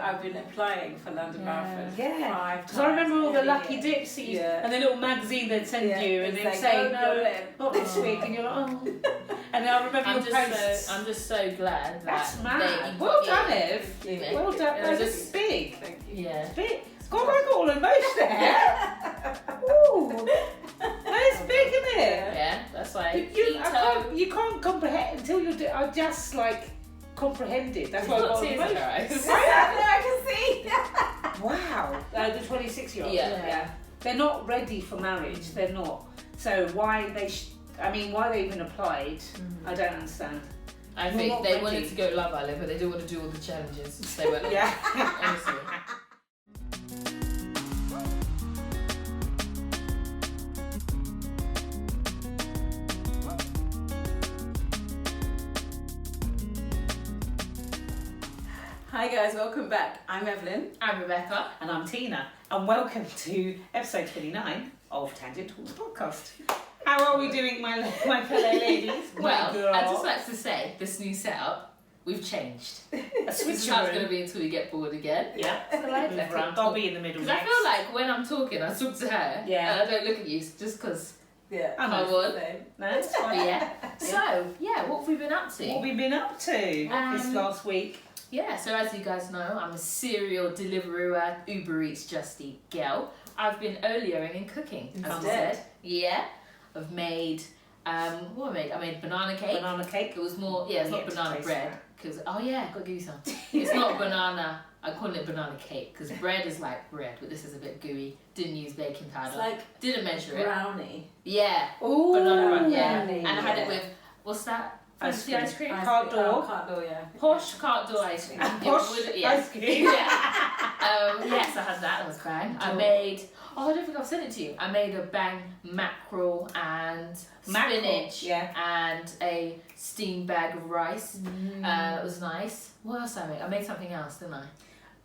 I've been applying for London Marathon 5 times. Because I remember all the lucky dips that you, and the little magazine they'd send you, and they'd say, no, not this week, and you're like, oh. And then I remember your posts. I'm just so glad that's mad. Well done, Ev. Well done. No, this is big. Thank you. Yeah. It's big. God, I got all emotional there. Ooh. That's big, isn't it? Yeah, that's why. You can't comprehend until you do. I just like comprehended. That's why I got tears in her eyes. I can see. Wow. The 26-year-olds. Yeah. They're not ready for marriage. They're not. So why they? Why they even applied? I don't understand. I think they wanted to go Love Island, but they didn't want to do all the challenges. So they went. Yeah. Honestly. Hi guys, welcome back. I'm Evelyn. I'm Rebecca. And I'm Tina. And welcome to episode 29 of Tangent Talks Podcast. How are we doing, my fellow ladies? Well, I'd just like to say, this new setup, we've changed. This is how it's going to be until we get bored again. Yeah. So like, I'll be in the middle. Because I feel like when I'm talking, I talk to her. Yeah. And I don't look at you, just because. Yeah. Come on. No, it's fine. Yeah. So, what have we been up to? What have we been up to this last week? Yeah, so as you guys know, I'm a serial Deliveroo, Uber Eats, Just Eat girl. I've been olioing and cooking, as I said. Yeah. I've made, what I made banana cake. Banana cake. It was more, it's not banana bread. Because, gotta give you some. It's not banana, I call it banana cake, because bread is like bread, but this is a bit gooey. Didn't use baking powder. It's like didn't measure it. brownie. Yeah. Ooh. Banana bread, brownie. And I had it with, what's that? Ice cream. Carte d'or, yeah. Posh carte d'or ice cream. Posh ice cream. Yes, I had that. That was bang. I made. I don't think I've sent it to you. I made a bang mackerel and spinach and a steamed bag of rice. It was nice. What else I made? I made something else, didn't I?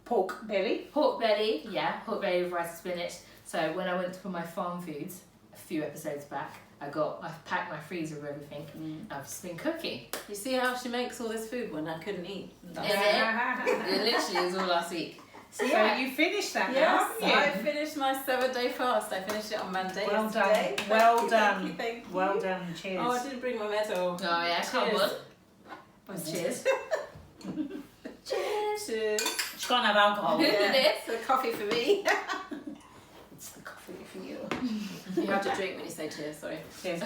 Pork belly. Pork belly, pork belly with rice and spinach. So when I went for my farm foods a few episodes back, I packed my freezer with everything. I've just been cooking. You see how she makes all this food when I couldn't eat? Is it? It literally was all last week. So you finished that now, Yes, haven't you? I finished my 7-day fast. I finished it on Monday yesterday. Well done. Thank you. Well done. Cheers. Oh, I didn't bring my medal. Oh yeah, come on. Cheers. Cheers. She can't have alcohol. It's the coffee for me. It's the coffee for you. You have to drink when you say cheers, sorry. Cheers.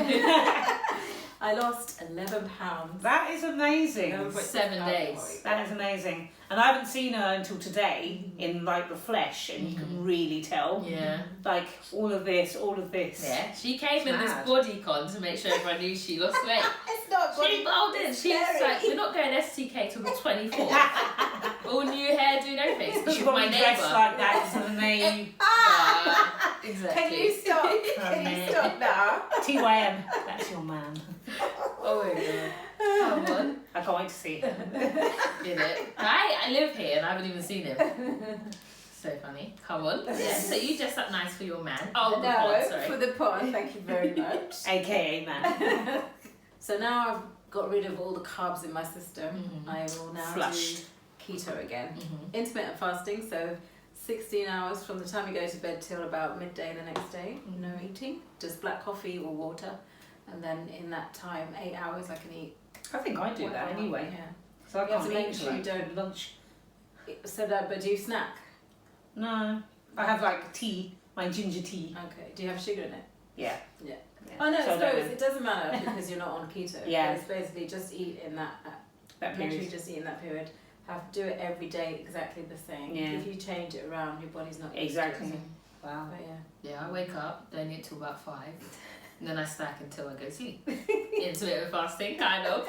I lost 11 pounds. That is amazing. 7 days. That is amazing. And I haven't seen her until today in like the flesh, and you can really tell. Yeah. Like all of this. Yeah. She came in this bodycon to make sure everyone knew she lost weight. It's not body. She bowled in. She's like, we're not going STK till the 24th. All new hair, doing everything. She got me dressed like that so they. Exactly. Can you stop? Can you stop now? TYM. That's your man. Oh my god. Come on. I can't wait to see it. Did it? I live here and I haven't even seen him. So funny. Come on. Yeah. So you dressed up nice for your man. Oh, no, sorry. for the pod. Thank you very much. AKA man. So now I've got rid of all the carbs in my system. I will now Flushed. do keto again. Intermittent fasting, so 16 hours from the time you go to bed till about midday the next day. No eating, just black coffee or water. And then in that time, 8 hours, I can eat. I think I do that anyway. Yeah. So I You have can't to make eat sure you don't lunch. So that, but do you snack? No. I have like tea, my ginger tea. Okay. Do you have sugar in it? Yeah. Oh no, So it doesn't matter because you're not on keto. Yeah. But it's basically just eat in that period. literally just eat in that period. Do it every day exactly the same. Yeah. If you change it around, your body's not Exactly. used to it. Wow. But Yeah, I wake up, don't eat till about 5. And then I snack until I go to sleep. Intermittent fasting, kind of.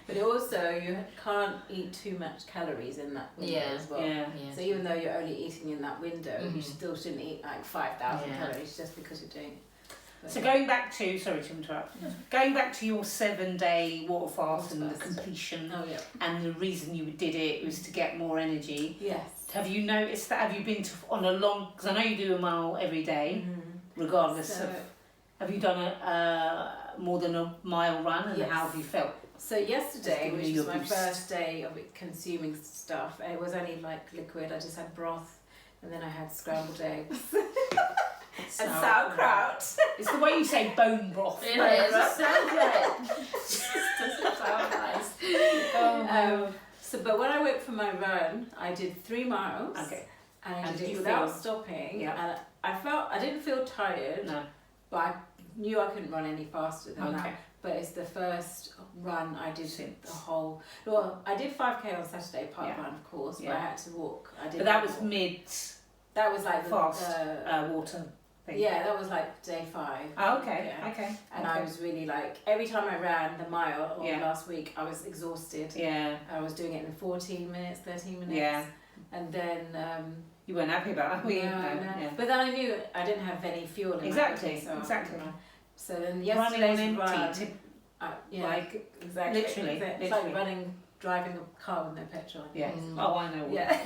But also, you can't eat too much calories in that window as well. Yeah. So even though you're only eating in that window, you still shouldn't eat like 5,000 calories just because you're doing it. So going back to, sorry to interrupt, going back to your 7-day water fast and the completion and the reason you did it was to get more energy. Yes. Have you noticed that? Have you been on a long, because I know you do a mile every day, regardless of, have you done a more than a mile run and how have you felt? So yesterday, which was my first day of consuming stuff, it was only like liquid. I just had broth, and then I had scrambled eggs and sauerkraut. It's the way you say bone broth. It is. It sounds good. Doesn't sound nice. But when I went for my run, I did 3 miles. Okay. And I did it without stopping. Yeah. And I didn't feel tired. No. But I knew I couldn't run any faster than that. But it's the first run I did the whole. Well, I did 5k on Saturday, part run, of course, but I had to walk. But that was mid. That was like fast water thing. Yeah, that was like day 5. Oh, okay. Yeah. Okay. And I was really like, every time I ran the mile or last week, I was exhausted. Yeah. I was doing it in 14 minutes, 13 minutes. Yeah. And then. You weren't happy about that, were you? No. Yeah. But then I knew I didn't have any fuel in Exactly. my body, Exactly. So then yesterday's running on empty, run, like exactly. literally, It's like driving a car with no petrol. Yes. Oh, I know. Yeah.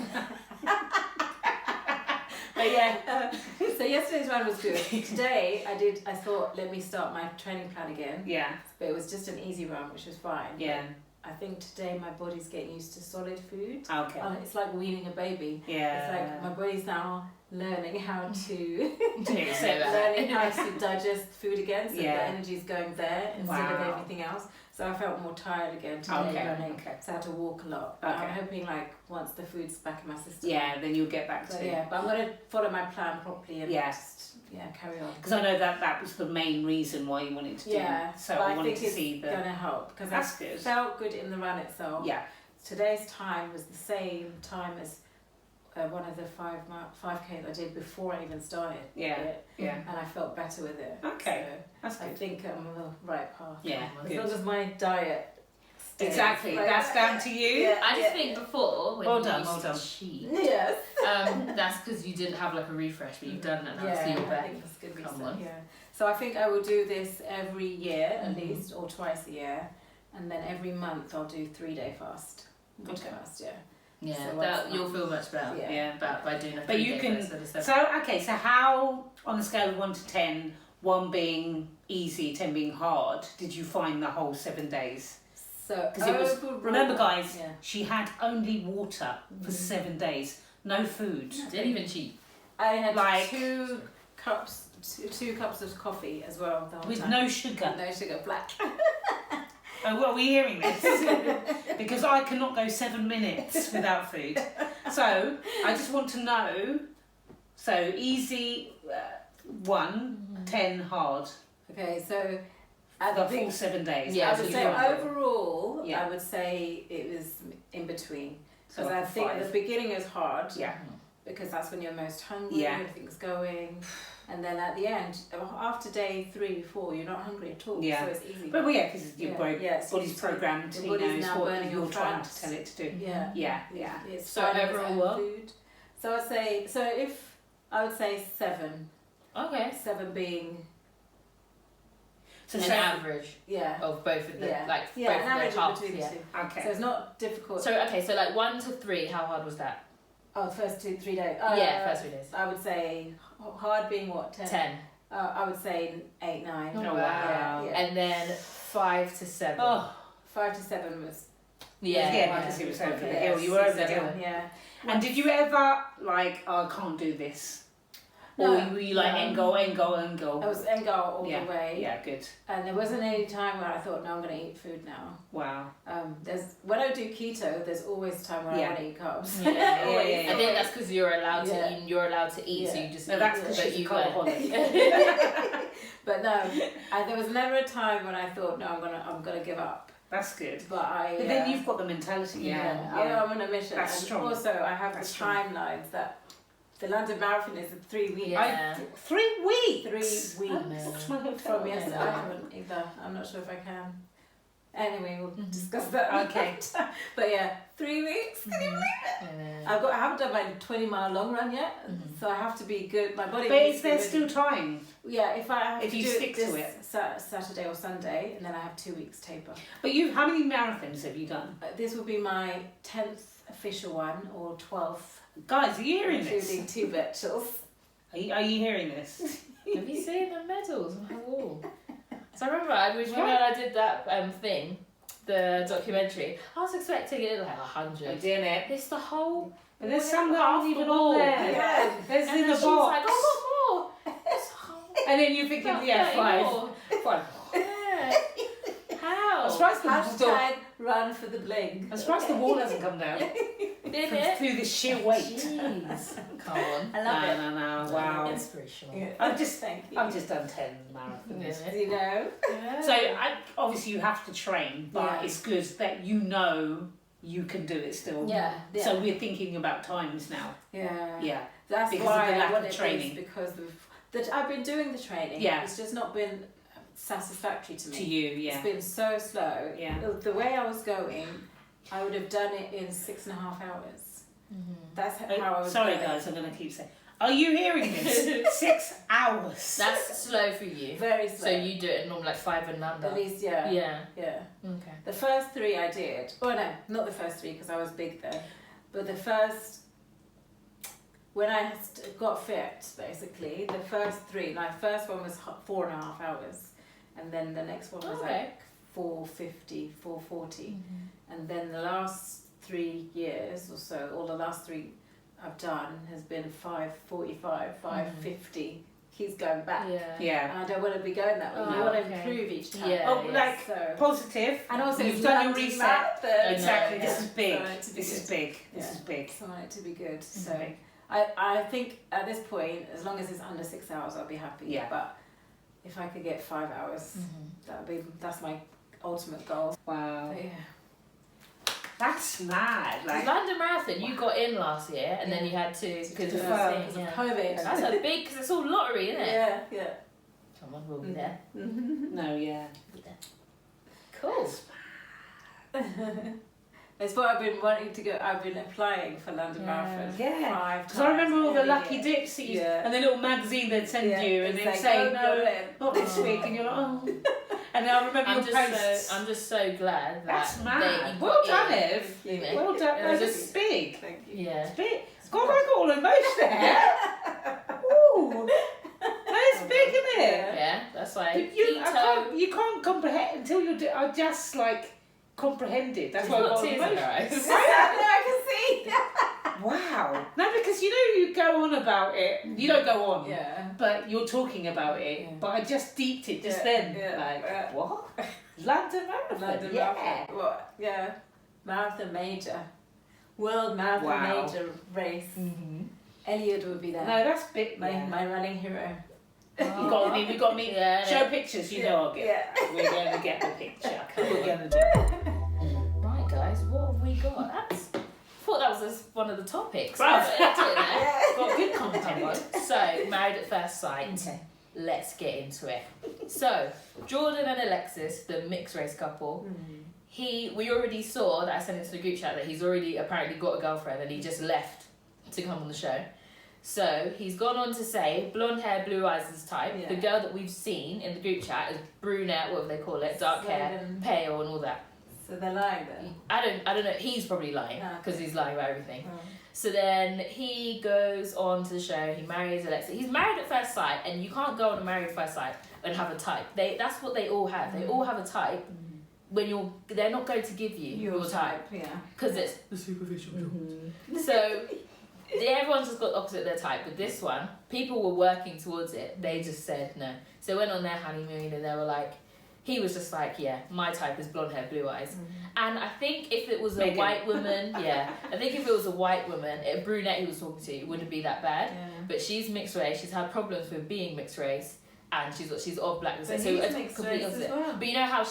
But yeah. So yesterday's run was good. Today I thought, let me start my training plan again. Yeah. But it was just an easy run, which was fine. Yeah. But I think today my body's getting used to solid food. Okay. It's like weaning a baby. Yeah. It's like my body's now learning how to learning how to digest food again, so the energy's going there instead of everything else. So I felt more tired again today running. So I had to walk a lot. But I'm hoping like once the food's back in my system. Yeah, then you'll get back to. Yeah, but I'm gonna follow my plan properly and just carry on. Because I know that was the main reason why you wanted to do. So I wanted to see that. Gonna help because I felt good in the run itself. Yeah. Today's time was the same time as one of the 5K I did before I even started. Yeah. Yeah. And I felt better with it. Okay. So that's good. I think I'm on the right path. Yeah. As long as my diet. Exactly. That's down to you. Yeah, I just think before when you used to cheat. Yes. That's because you didn't have like a refresh, but you've done that now, so you're back. I think that's good reason. Yeah. So I think I will do this every year at least, or twice a year, and then every month I'll do 3-day fast. Good fast, yeah. Yeah, so you'll feel much better. Yeah. By doing a 3-day But you can. So how on a scale of 1 to 10, 1 being easy, 10 being hard, did you find the whole 7 days? So because it was. Remember, guys, she had only water for 7 days, no food. Didn't even cheat. I had like 2 cups of coffee as well. The whole with time. no sugar. No sugar, black. Oh, well, are we hearing this? Because I cannot go 7 minutes without food. So, I just want to know, so easy 1, 10 hard. Okay, so at the full 7 days. Yeah, I would say overall, I would say it was in between. Because I think at the beginning is hard. Yeah. Because that's when you're most hungry, everything's going. And then at the end, after day 3, 4, you're not hungry at all. Yeah. So it's easy. But because your body's programmed, he knows what you're trying to tell it to do. Yeah. Yeah, yeah. It's so overall food. So I would say 7. Okay. 7 being... So an average of both of them, both of their halves. Okay. So it's not difficult. So so like 1 to 3, how hard was that? Oh, first 3 days. First 3 days. I would say hard being what, 10? 10. I would say 8, 9. Oh, wow. Yeah. And then 5 to 7. Oh, 5 to 7 was. Because it was over the hill. You were over the hill. Yeah. And did you ever I can't do this? No, or were you like end goal? I was end goal all the way. Yeah, good. And there wasn't any time where I thought, no, I'm going to eat food now. Wow. When I do keto, there's always time when I want to eat carbs. I think that's because you're allowed to eat. You're allowed to eat, so you just. No, that's because she's alcoholic. But no, there was never a time when I thought, no, I'm gonna give up. That's good. But then you've got the mentality. I'm on a mission. That's and strong. Also, I have the timelines that. The London Marathon is in 3 weeks. 3 weeks? 3 weeks. From yesterday. I haven't either. I'm not sure if I can. Anyway, we'll discuss that. Okay. But 3 weeks. Can you believe it? I haven't done my 20-mile long run yet, so I have to be good. My body. But is there still time? Yeah, if you stick to it. Saturday or Sunday, and then I have 2 weeks taper. But how many marathons have you done? This will be my 10th official one or 12th. Guys, are you hearing this? Including 2 virtuals. Are you hearing this? Have you seen the medals on my wall? So I remember when I did that thing, the documentary, I was expecting it like 100. I didn't. It's the whole. But there's some that aren't even on there. Yeah. There's And in then the she was like, box. oh, got more. It's whole. And then you're thinking, yeah, 5. 5. Yeah. How? I'm surprised the Hashtag run for the bling. I'm surprised the wall hasn't come down. Did From it? through this sheer weight. Jeez. Come on. I love it. No, wow. Inspirational. Yeah. I've just Thank you. I've just done 10 marathons. Yeah. You know? Yeah. So obviously you have to train, but Yeah. it's good that you know you can do it still. Yeah. So we're thinking about times now. Yeah. Yeah. That's Because why of the lack I want of it training. is because of that I've been doing the training. Yeah. It's just not been satisfactory to me. To you, yeah. It's been so slow. Yeah. The way I was going, I would have done it in 6.5 hours. That's how I was Sorry going. guys, I'm going to keep saying. Are you hearing this? 6 hours. That's slow for you. Very slow. So you do it normally like 5 and under. At least, yeah. Yeah. Yeah. Okay. The first 3 I did. Oh no, not the first 3 because I was big then. But the first, when I got fit, basically, the first 3, my first one was 4.5 hours. And then the next one was like 4:50, 4:40. And then the last 3 years or so, all the last 3 I've done has been 5:45, 5:50. Keeps going back. Yeah. Yeah. And I don't want to be going that way. Oh, You want to okay. improve each time. Yeah. Oh, like So, positive. and also you've it's done your London reset. Marathon. Exactly. Yeah. This is big. So I want it to be This is good. big. This Yeah. is big. So I want it to be good. So big. I think at this point, as long as it's under 6 hours, I'll be happy. Yeah. But if I could get 5 hours, that's my ultimate goal. Wow. But yeah. That's mad. Like, London Marathon, you got in last year and then you had to because of Defer. the thing. Yeah. COVID. That's a big, because it's all lottery, isn't it? Yeah, yeah. Come on, we'll be there. no, yeah. Be there. Cool. It's what I've been wanting to go. I've been applying for London Yeah. Marathon 5 Yeah. times. Because I remember all the every lucky year. dips that you, Yeah. and the little magazine they'd send Yeah, you, and it's they'd like, say, oh, no, you're in. not this week, and you're like, oh. And I remember your posts. I'm just so glad that That's mad. they Well got done, in. Ev. Yeah. Well done. It No, was this just- is big. Thank you. Yeah. It's big. God, I got all emotion there. Ooh. That's big, isn't it? Yeah, that's why. But you can't comprehend until I just like comprehended. That's why I got tears in her emotion. eyes. I can see. Wow. No, because you go on about it. You don't go on. Yeah. But you're talking about it. Yeah. But I just deeped it just Yeah, then. yeah, Like, yeah. what? London Marathon. London yeah. Marathon. What? Yeah. Marathon major. World Marathon Wow. major race. Elliot would be there. No, that's big. My running hero. You got me. We got me. Yeah, Show pictures. You know I'll get. Yeah. We're gonna get the picture. We're gonna do it. Right, guys, what have we got? I thought that was one of the topics. Right. But it's in there. Got good Come content. on. So, Married at First Sight. Okay. Let's get into it. So, Jordan and Alexis, the mixed race couple, we already saw that I sent it to the group chat that he's already apparently got a girlfriend and he just left to come on the show. So, he's gone on to say blonde hair, blue eyes is type. Yeah. The girl that we've seen in the group chat is brunette, whatever they call it, dark hair, Seven. pale and all that. So they're lying then. I don't know. He's probably lying Ah, okay. because he's lying about everything. Oh. So then he goes on to the show. He marries Alexa. He's married at first sight, and you can't go on a married at first sight and have a type. That's what they all have. They all have a type. When they're not going to give you your type Yeah. because it's the superficial. So everyone's just got opposite their type. But this one, people were working towards it. They just said no. So they went on their honeymoon, and they were like. He was just like, yeah, my type is blonde hair, blue eyes. And I think if it was a Megan. white woman, I think if it was a white woman, a brunette he was talking to, it wouldn't be that bad. Yeah. But she's mixed race, she's had problems with being mixed race, and she's of black descent. But he's mixed race as well. But you know how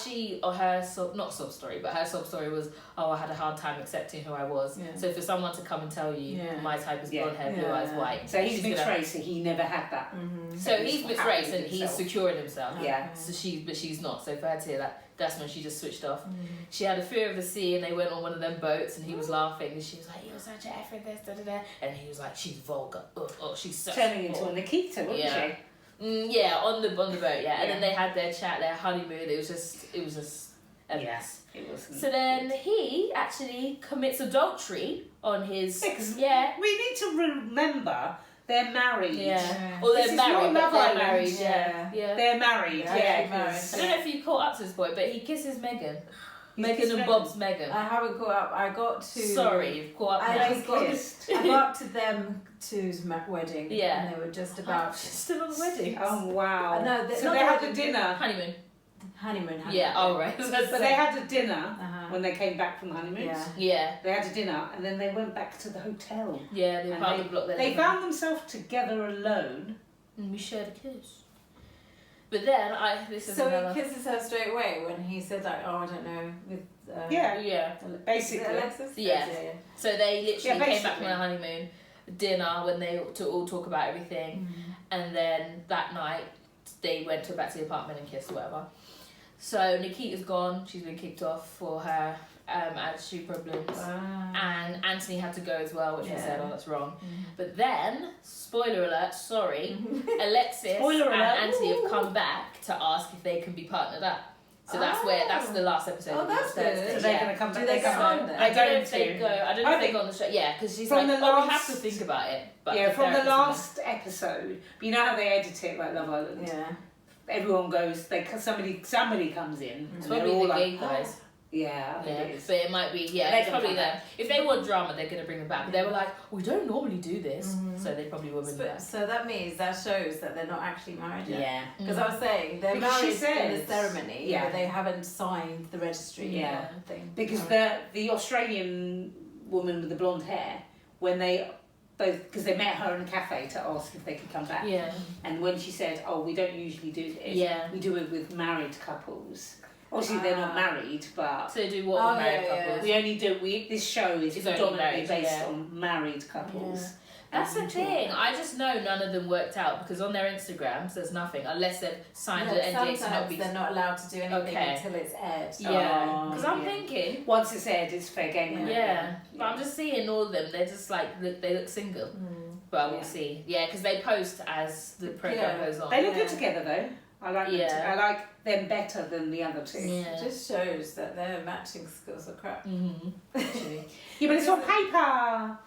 not sob story, but her sob story was, oh, I had a hard time accepting who I was. Yeah. So for someone to come and tell you, Yeah. my type is Yeah. blonde hair, blue eyes, Yeah. white. So he's she's mixed gonna- race, so he never had that. So he's mixed race and Happy with he's himself. securing himself. Yeah. So she's not. So for her to hear that, that's when she just switched off. She had a fear of the sea, and they went on one of them boats, and he was laughing, and she was like, "You're such an F in this, da da da," and he was like, "She's vulgar. Oh, she's such." Turning into a Nikita, wasn't Yeah. she? Yeah, on the boat, yeah. Yeah. And then they had their chat, their honeymoon. It was just a mess. It wasn't. So then he actually commits adultery on his Because yeah. we need to remember they're married. Yeah. Or This they're is not married, but Love they're Island. married, Yeah. yeah. They're married, Yeah, yeah. they're married. 'cause- I don't know if you caught up to this point, but he kisses Megan. Meghan and Bob's Meghan. I haven't caught up. I got to. Sorry, you've caught up now. I got up to them two's wedding. Yeah. And they were just about. Still on the wedding. Oh wow. No, so they had the dinner. Honeymoon. Honeymoon. Yeah. Oh right. But they had a dinner when they came back from the honeymoon. Yeah. Yeah. They had a dinner and then they went back to the hotel. Yeah. They found the block there. They found themselves together alone. And we shared a kiss. But then So he kisses her straight away when he said like, oh, I don't know, with basically. Alexis. Yeah. So they literally came back from basically. the honeymoon dinner when they all talk about everything, and then that night they went back to the apartment and kissed or whatever. So Nikita's gone. She's been kicked off for her attitude problems, and Anthony had to go as well, which we said, oh, that's wrong. But then, spoiler alert, sorry, Alexis and Anthony have come back to ask if they can be partnered up. So that's the last episode. Oh, that's good. So they're going to come back. Do they come on then? I don't know if they go. I don't know if they go on the show. Yeah, because she's like, we have to think about it. But from the last episode, you know how they edit it like Love Island. Yeah. Everyone goes. Somebody comes in. It's And they're probably all the gay like, guys. Yeah, it is. But it might be, it's probably them. If they want drama, they're going to bring them back. But they were like, we don't normally do this. So they probably will bring them back. So that means that shows that they're not actually married yet. Yeah. Because I was saying, they're Because she married in says- the ceremony, Yeah. but they haven't signed the registry thing. Because the Australian woman with the blonde hair, when they both, because they met her in a cafe to ask if they could come back. Yeah. And when she said, oh, we don't usually do this. We do it with married couples. Obviously, they're not married, but So they do what with married couples? we only do. This show is It's only predominantly married, based on married couples. Yeah. That's the thing. I just know none of them worked out because on their Instagrams there's nothing unless they've signed an NDA to not be. They're not allowed to do anything until it's aired. Yeah, because I'm thinking once it's aired, it's fair game. Yeah, but I'm just seeing all of them. They're just like they look single, but we'll see. Yeah, because they post as the program goes on. They look good together though. I like them. I like them better than the other two. Yeah. It just shows that their matching skills are crap. Yeah, but it's on paper.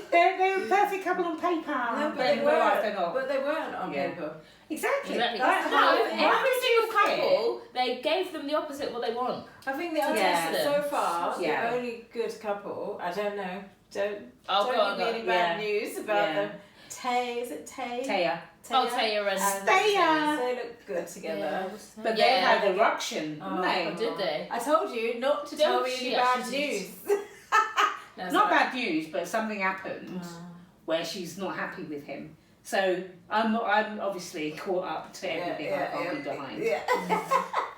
they're a perfect couple on paper. No, but in real life they're not. But they weren't on paper. Exactly. Every single couple, they gave them the opposite what they want. I think the only so far, the only good couple. I don't know. Don't give me any bad news about them. Is it Tay? Taya. Taya and Taya. They look good together. But they had a ruction, didn't they? Did they? I told you not to tell me any bad news. Not bad news, but something happened where she's not happy with him. So I'm obviously caught up to everything I can't be behind.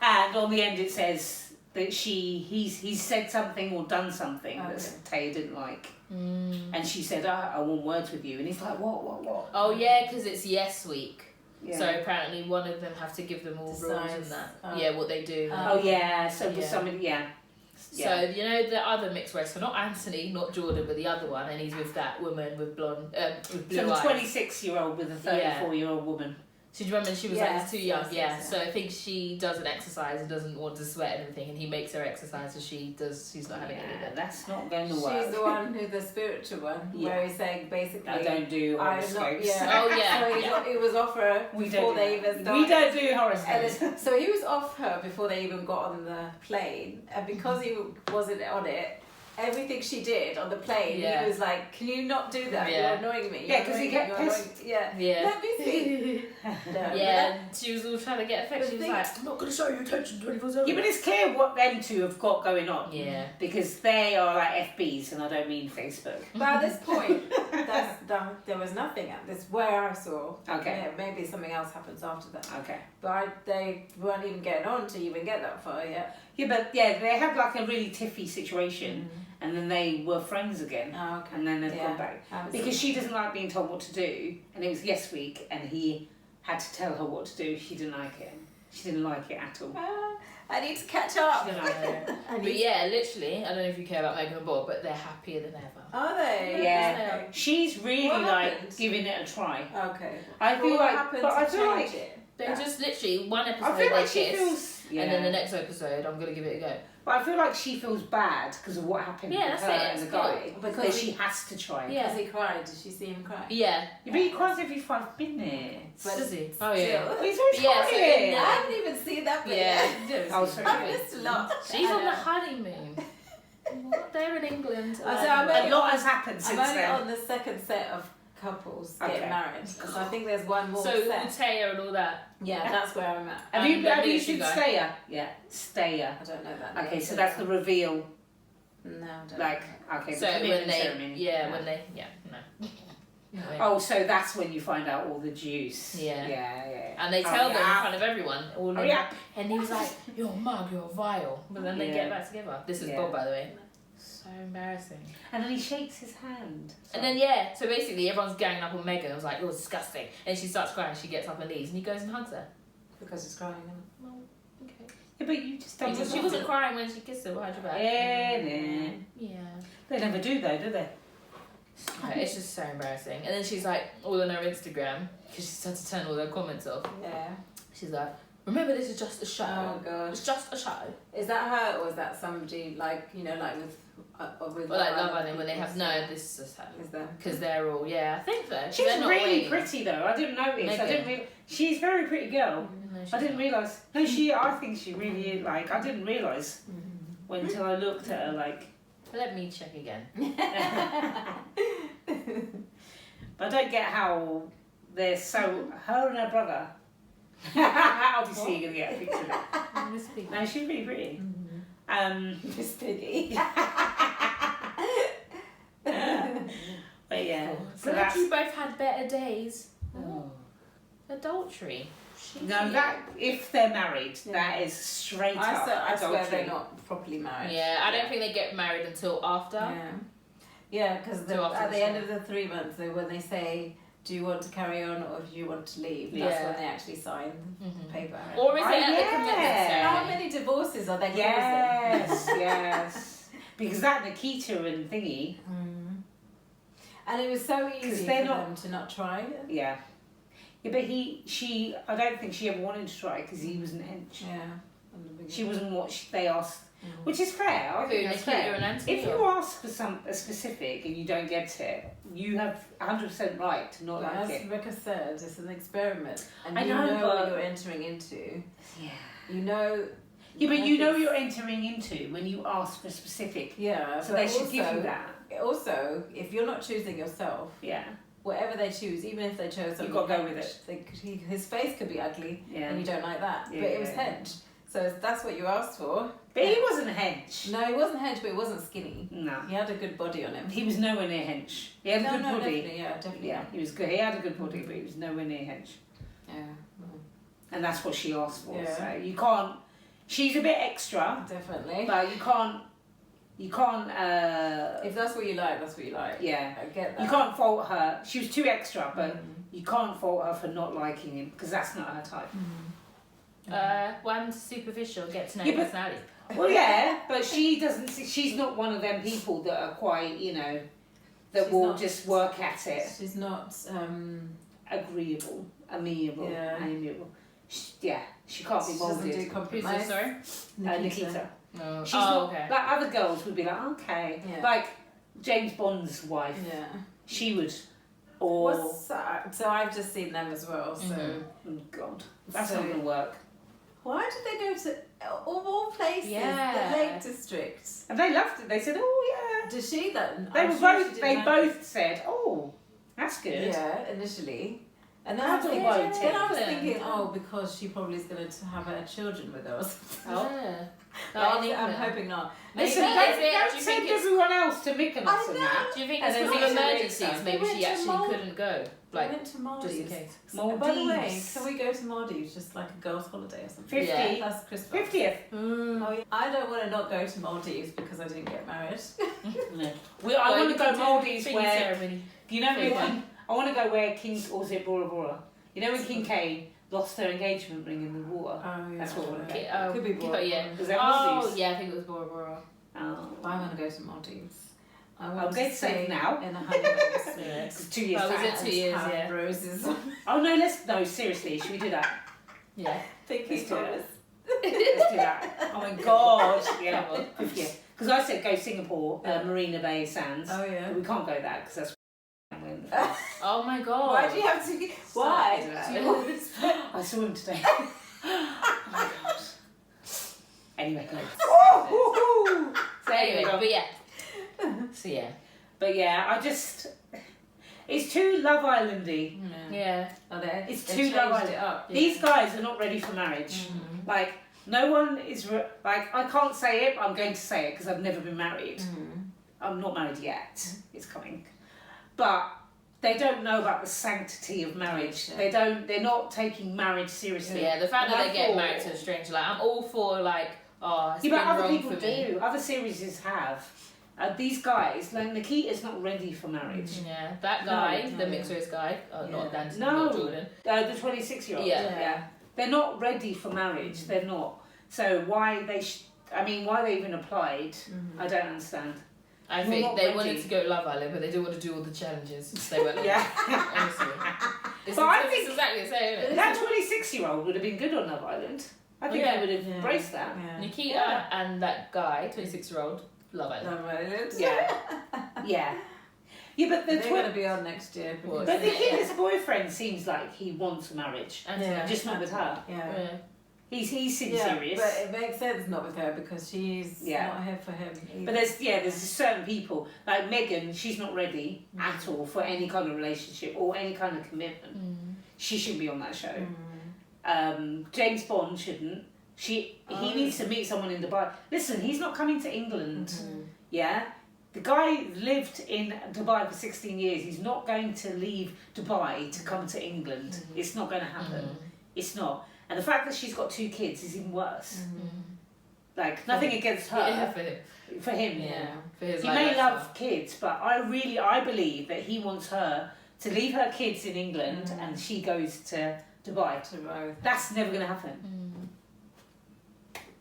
And on the end it says that he's said something or done something that Taya didn't like. And she said, I want words with you. And he's like, what? Oh yeah, because it's Yes Week. Yeah. So apparently one of them have to give them all rules and that. What they do. So with somebody, So you know the other mixed race, so not Anthony, not Jordan, but the other one, and he's with that woman with blonde, with blue eyes. So the 26-year-old with a 34-year-old woman. So do you remember she was like too young? So I think she doesn't exercise and doesn't want to sweat and everything, and he makes her exercise, so she's not having any of it. That's not going to work. She's the one who's the spiritual one, where he's saying basically, I don't do horoscopes. So he was off her before they even started. We don't do horoscopes. So he was off her before they even got on the plane, and because he wasn't on it, everything she did on the plane, he was like, can you not do that? You're annoying me. Because he kept pissed. Let me see. And she was all trying to get affection. She was like, I'm not going to show you attention 24/7. Yeah, but it's clear what them two have got going on. Yeah. Because they are like FBs, and I don't mean Facebook. But at this point, there was nothing at this where I saw. Okay. Yeah, maybe something else happens after that. Okay. But they weren't even getting on to even get that far yet. Yeah, but they had like a really tiffy situation. And then they were friends again. Oh, okay. And then they've gone back. Because she doesn't like being told what to do. And it was Yes Week, and he had to tell her what to do. She didn't like it. She didn't like it at all. I need to catch up. She didn't like it. But yeah, literally, I don't know if you care about Meghan and Bob, but they're happier than ever. Are they? Yeah. She's really giving it a try. Okay. I feel They just literally one episode I feel like they she kiss, feels... and then the next episode I'm gonna give it a go. But I feel like she feels bad because of what happened with her and the guy. Because she has to try. Yeah. Because he cried. Did she see him cry? Yeah. But he cries every 5 minutes. But does he? Oh yeah. He's always crying. I haven't even seen that bit. Yeah. Oh, sorry. I missed a lot. She's on the honeymoon. What? They're in England. So a lot has happened since I'm only then. on the second set of couples getting married. So I think there's one more so set. Taya and all that. Yeah, that's where I'm at. Have you seen Stayer? Yeah, Stayer. I don't know that. Okay, so that's the reveal. No, I don't Like, know. okay, So the when commitment they, ceremony. no. Oh, so that's when you find out all the juice. Yeah. Yeah. And they tell them in front of everyone. Yeah. And he was like, "You're a mug, you're vile." But then they get back together. This is Bob, by the way. So embarrassing. And then he shakes his hand. And then so basically everyone's ganging up on Megan. It was like, "You're disgusting." And she starts crying. She gets up and leaves, and he goes and hugs her. Because it's crying. Well, okay. Yeah, but you just don't. She wasn't crying when she kissed her behind your back. Yeah. They never do though, do they? Okay, it's just so embarrassing. And then she's like, all on her Instagram, because she's had to turn all their comments off. Yeah. She's like, "Remember, this is just a show. Oh god. It's just a show." Is that her or is that somebody like like with Or like Love Island when they have this is her. Is that? Because they're all I think so. She's They're not really waiting. pretty though. I didn't notice. Megan. I didn't really. She's a very pretty girl. No, she's I didn't not. realise. No, I think she really is. Like, I didn't realise until I looked at her. Like, Let me check again. but I don't get how they're so. Her and her brother. Obviously, you're gonna get a picture of it. Miss Piggy. No, she's really pretty. Miss Piggy. But yeah, so But that's you both had better days. Adultery. no. That if they're married, that is straight up I swear adultery. they're not properly married. Yeah, I don't think they get married until after. Yeah, because Till after at the the end show. of the 3 months, when they say, "Do you want to carry on or do you want to leave?" That's Yeah. when they actually sign the paper. Or is it Oh, at the yeah. commitment ceremony? How many divorces are there causing? Yes. Because that Nikita and thingy. And it was so easy for they're them to not try. Yeah. Yeah, but I don't think she ever wanted to try because he was an hench. Yeah. She wasn't what they asked, which is fair. I think that's Nikita fair. and Anthony, If you ask for a specific and you don't get it, you have 100% right to not like As it. Rebecca said, it's an experiment. And I you know, know what but- you're entering into. Yeah. You know. Yeah, but you know what you're entering into when you ask for a specific. Yeah. So but they should also, give you that. Also, if you're not choosing yourself, Yeah. whatever they choose, even if they chose something, You've got to go with it. His face could be ugly, Yeah. and you don't like that. Yeah, but it was yeah. hench, so if that's what you asked for. But he wasn't hench. No, he wasn't hench, but he wasn't skinny. No. He had a good body on him. He was nowhere near hench. He had a good body. Definitely. Yeah, he was good. He had a good body, but he was nowhere near hench. Yeah. And that's what she asked for. Yeah. So you can't. She's a bit extra, Definitely. but you can't. If that's what you like, that's what you like. Yeah. I get that. You can't fault her. She was too extra, but you can't fault her for not liking him because that's not her type. One superficial, get to know Yeah, but- personality. Well, yeah, but she doesn't. She's not one of them people that are quite, that She's will not- just work at it. She's not. Agreeable, amiable, Yeah. amiable. She can't be She doesn't moulded. do Who's compromise. this, sorry? Nikita. No. She's not okay. like other girls would be like, okay, Yeah. like James Bond's wife. Yeah. She would, or So I've just seen them as well. So oh God, that's So- not gonna work. why did they go to of all places? Yeah. The Lake District. And they loved it. They said, oh Did she then? yeah. I'm They were sure she both. did They imagine- both said, oh, that's good. Yeah, initially. And then How I was do thinking, I then I was take thinking, them? oh, because she probably is going to have her children with us. Yeah. But I'm hoping not. Maybe Listen, is don't, it- do you don't think send it's- everyone else to Mykonos I and know. that. Do you think And it's then because of next week, emergencies? so- Maybe They she went to actually Mal- couldn't go. We Like, went to Maldives. just in case. By the way, Maldives. can we go to Maldives just like a girls' holiday or something? 50. Plus Christmas. 50th. Oh, yeah. I don't want to not go to Maldives because I didn't get married. I Well, want you to go can do Maldives singing where ceremony. you know Big when one. I want to go where King or is it Bora Bora? You know when King K lost her engagement ring in the water. Oh, yeah. That's what I want to go. Oh, Could be Bora yeah. Was that Oh, Maldives? yeah, I think it was Bora Bora. Oh. I want to go to Maldives. I I'll want to get stay safe now. in a honeymoon. Yeah. It's 2 years Oh, was time. it 2 years? Have Yeah. roses. Oh no, no, seriously, should we do that? Yeah. Pinky Let's do it. promise. Let's do that. Oh my god. Yeah. Yeah. Because I said go Singapore, Marina Bay Sands. Oh yeah. But we can't go that because that's. Oh my god. Why do you have to? Why? I saw him today. Oh my god. Anyway, go. So anyway, but yeah. So yeah. But yeah, I just. It's too Love Island-y. Yeah. Oh, they It's they too changed Love Island. it up. These guys are not ready for marriage. Like, no one is. Like, I can't say it, but I'm going to say it because I've never been married. I'm not married yet. It's coming. But they don't know about the sanctity of marriage. Yeah. They're not taking marriage seriously. Yeah, the fact And that I they get thought- married to a stranger, like, I'm all for, like, oh, it's Yeah, been but other wrong people for me. do. Other series have. These guys, like Nikita's not ready for marriage. Yeah, that guy, No, the mixed race guy, not Dan, No. not Jordan. The 26-year-old. Yeah. They're not ready for marriage. They're not. So why they? Why they even applied? I don't understand. I You're think not they ready. wanted to go Love Island, but they didn't want to do all the challenges. They went, Yeah. honestly. It's, But I it's think exactly the same, isn't it? That 26-year-old would have been good on Love Island. I think yeah. he would have embraced that. Yeah. Nikita Yeah. and that guy, 26-year-old, Love Island. Love Island. Yeah. Yeah. Yeah, but They're going to be on next year. What? But Nikita's boyfriend seems like he wants marriage, And Yeah. just not with her. Yeah. yeah. He seems Yeah, serious. but it makes sense not with her because she's Yeah. not here for him. Either. But there's certain people like Megan. She's not ready at all for any kind of relationship or any kind of commitment. She shouldn't be on that show. James Bond shouldn't. He needs to meet someone in Dubai. Listen, he's not coming to England. Yeah, the guy lived in Dubai for 16 years. He's not going to leave Dubai to come to England. It's not going to happen. It's not. And the fact that she's got 2 kids is even worse. Like nothing against her. Yeah, For him, yeah. For his he like, may lifestyle. love kids, but I believe that he wants her to leave her kids in England and she goes to Dubai. That's never going to happen.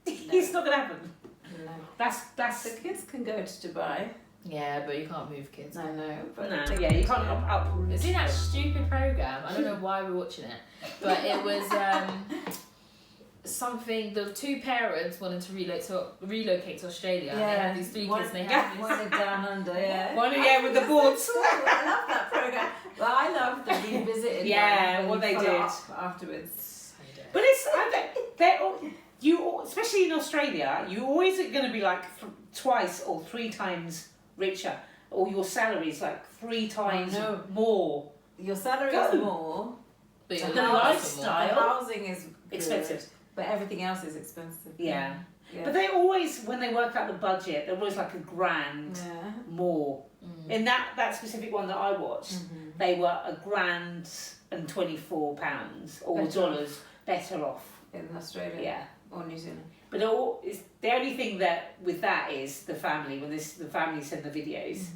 It's not going to happen. No. That's The kids can go to Dubai. Yeah, but you can't move kids. I know, but no, they yeah, you can't up. It's in that stupid program. I don't know why we're watching it, but it was something. The 2 parents wanted to relocate to Australia. Yeah. They had these 3 kids. And they had one is down under. Yeah. One, with the boards. I love that program. But I love the revisited. Yeah, one, what they follow did. up afterwards. But it's they're especially in Australia, you always are going to be like twice or 3 times richer, or your salary's like 3 times more. Your salary is more. But The your The lifestyle- The housing is good, Expensive. but everything else is expensive. Yeah. Yeah. But they always, when they work out the budget, they're always like $1,000 Yeah. more. In that specific one that I watched, they were £1,024 or Better dollars better off. In Australia. Yeah. Or New Zealand. But the only thing that with that is the family. When the family send the videos,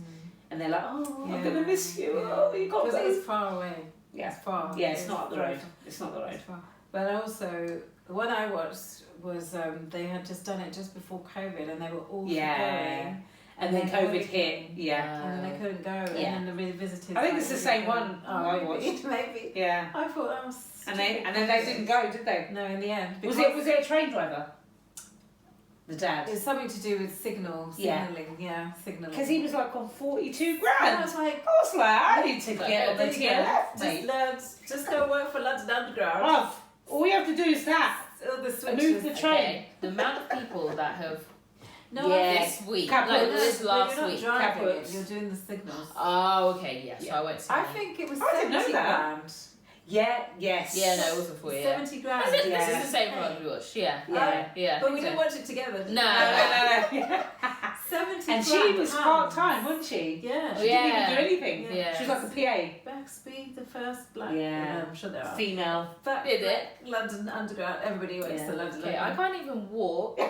and they're like, "Oh, I'm gonna miss you. Yeah. Oh, you got Because those." it's far away. Yeah. It's far. Yeah, it's not up the road. It's not the road. It's far. But also, the one I watched was they had just done it just before COVID, and they were all going. And then COVID hit. came. Yeah. And then they couldn't go, and then the revisited. I think it's the same one I maybe, watched. maybe. Yeah. I thought that was. And then they didn't go, did they? No, in the end. Was it a train driver? The dad. It's something to do with signaling. Signaling. Because he was like on 42 And I grand. was like, I need to get on the just TLF, mate. just go work for London Underground. Bruv, all we have to do is that. All the switches. Move the train. Okay, the amount of people that have No, this week, Couple. like No, this but last you're not week. driving it, Caputs. you're doing the signals. Oh, okay, yeah. So Yeah. I won't say. I think it was I didn't know 70 that. grand. Yeah, yes. Yeah, no, it wasn't for you. 70 grand. This is Yeah. the same one we watched. Yeah, Yeah. yeah. But I we think didn't watch it together. No. No. 70 And grand. she was part-time, wasn't she? Yeah. She didn't even Yeah. do anything. Yeah. She was like a PA. Baxby, the first black. Yeah. I'm sure there are. Female. But Did it? London Underground. Everybody went Yeah. to London Okay, I Underground. can't even walk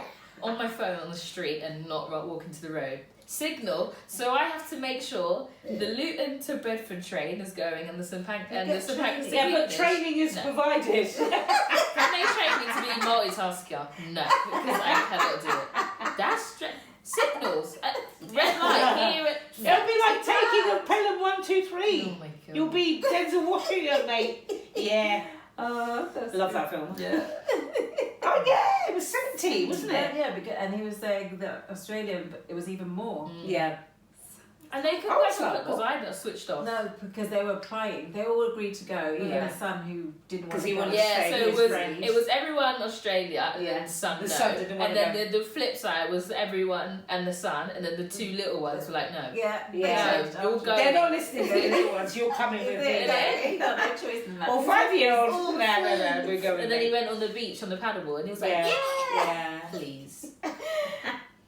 on my phone on the street and not walk into the road. Signal, so I have to make sure the Luton to Bedford train is going and the St Pancras and the get St Pancras. training. Yeah, but training is No. provided. Can they train me to be a multitasker? No, because I cannot do it. That's signals. Red light here. It'll be like taking a Pelham 1, 2, 3. Oh my god. You'll be Denzel Washington, mate. Yeah. Love that film. Yeah. Oh yeah, it was 70, wasn't it? Yeah, and he was saying that Australian, but it was even more. Yeah. And they couldn't I was go like, because I got switched off. No, because they were applying. They all agreed to go, even Yeah. the son who didn't want 'Cause to he go. wanted to Yeah, stay so with it his was friends. it was everyone Australia and Yeah. then son. The No. son didn't want And to then the flip side was everyone and the son, and then the two little ones were like, no. Yeah. Yeah. No, you'll go. They're not listening to the little ones. You're coming with me. They got no choice in that. Or 5-year-olds. Oh, No, we're going. And then he went on the beach on the paddleboard, and he was like, Yeah. please.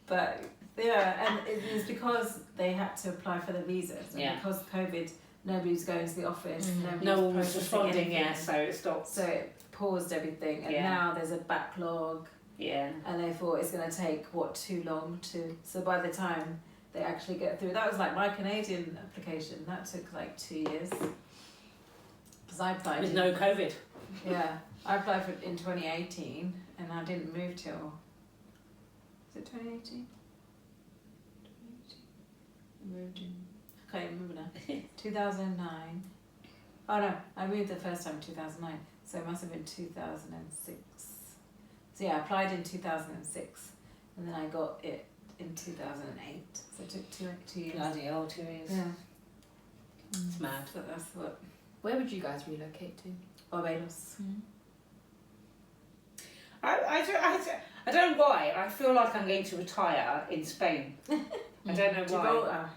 But yeah, and it was because they had to apply for the visas, and Yeah. because COVID, nobody was going to the office. Nobody No one was processing responding. anything. Yeah, so it stopped. So it paused everything, and Yeah. now there's a backlog, Yeah. and they thought it's going to take too long to. So by the time they actually get through, that was like my Canadian application. That took like 2 years. Because I applied. With no COVID. Yeah, I applied for in 2018, and I didn't move till. Was it 2018? Moved in. I can't remember now. 2009. Oh no, I moved the first time in 2009, so it must have been 2006. So yeah, I applied in 2006, and then I got it in 2008. So it took two years. Bloody hell, 2 years. Yeah. It's mad. So that's what Where would you guys relocate to? Barbados. I don't know why. I feel like I'm going to retire in Spain. I don't know why. Gibraltar.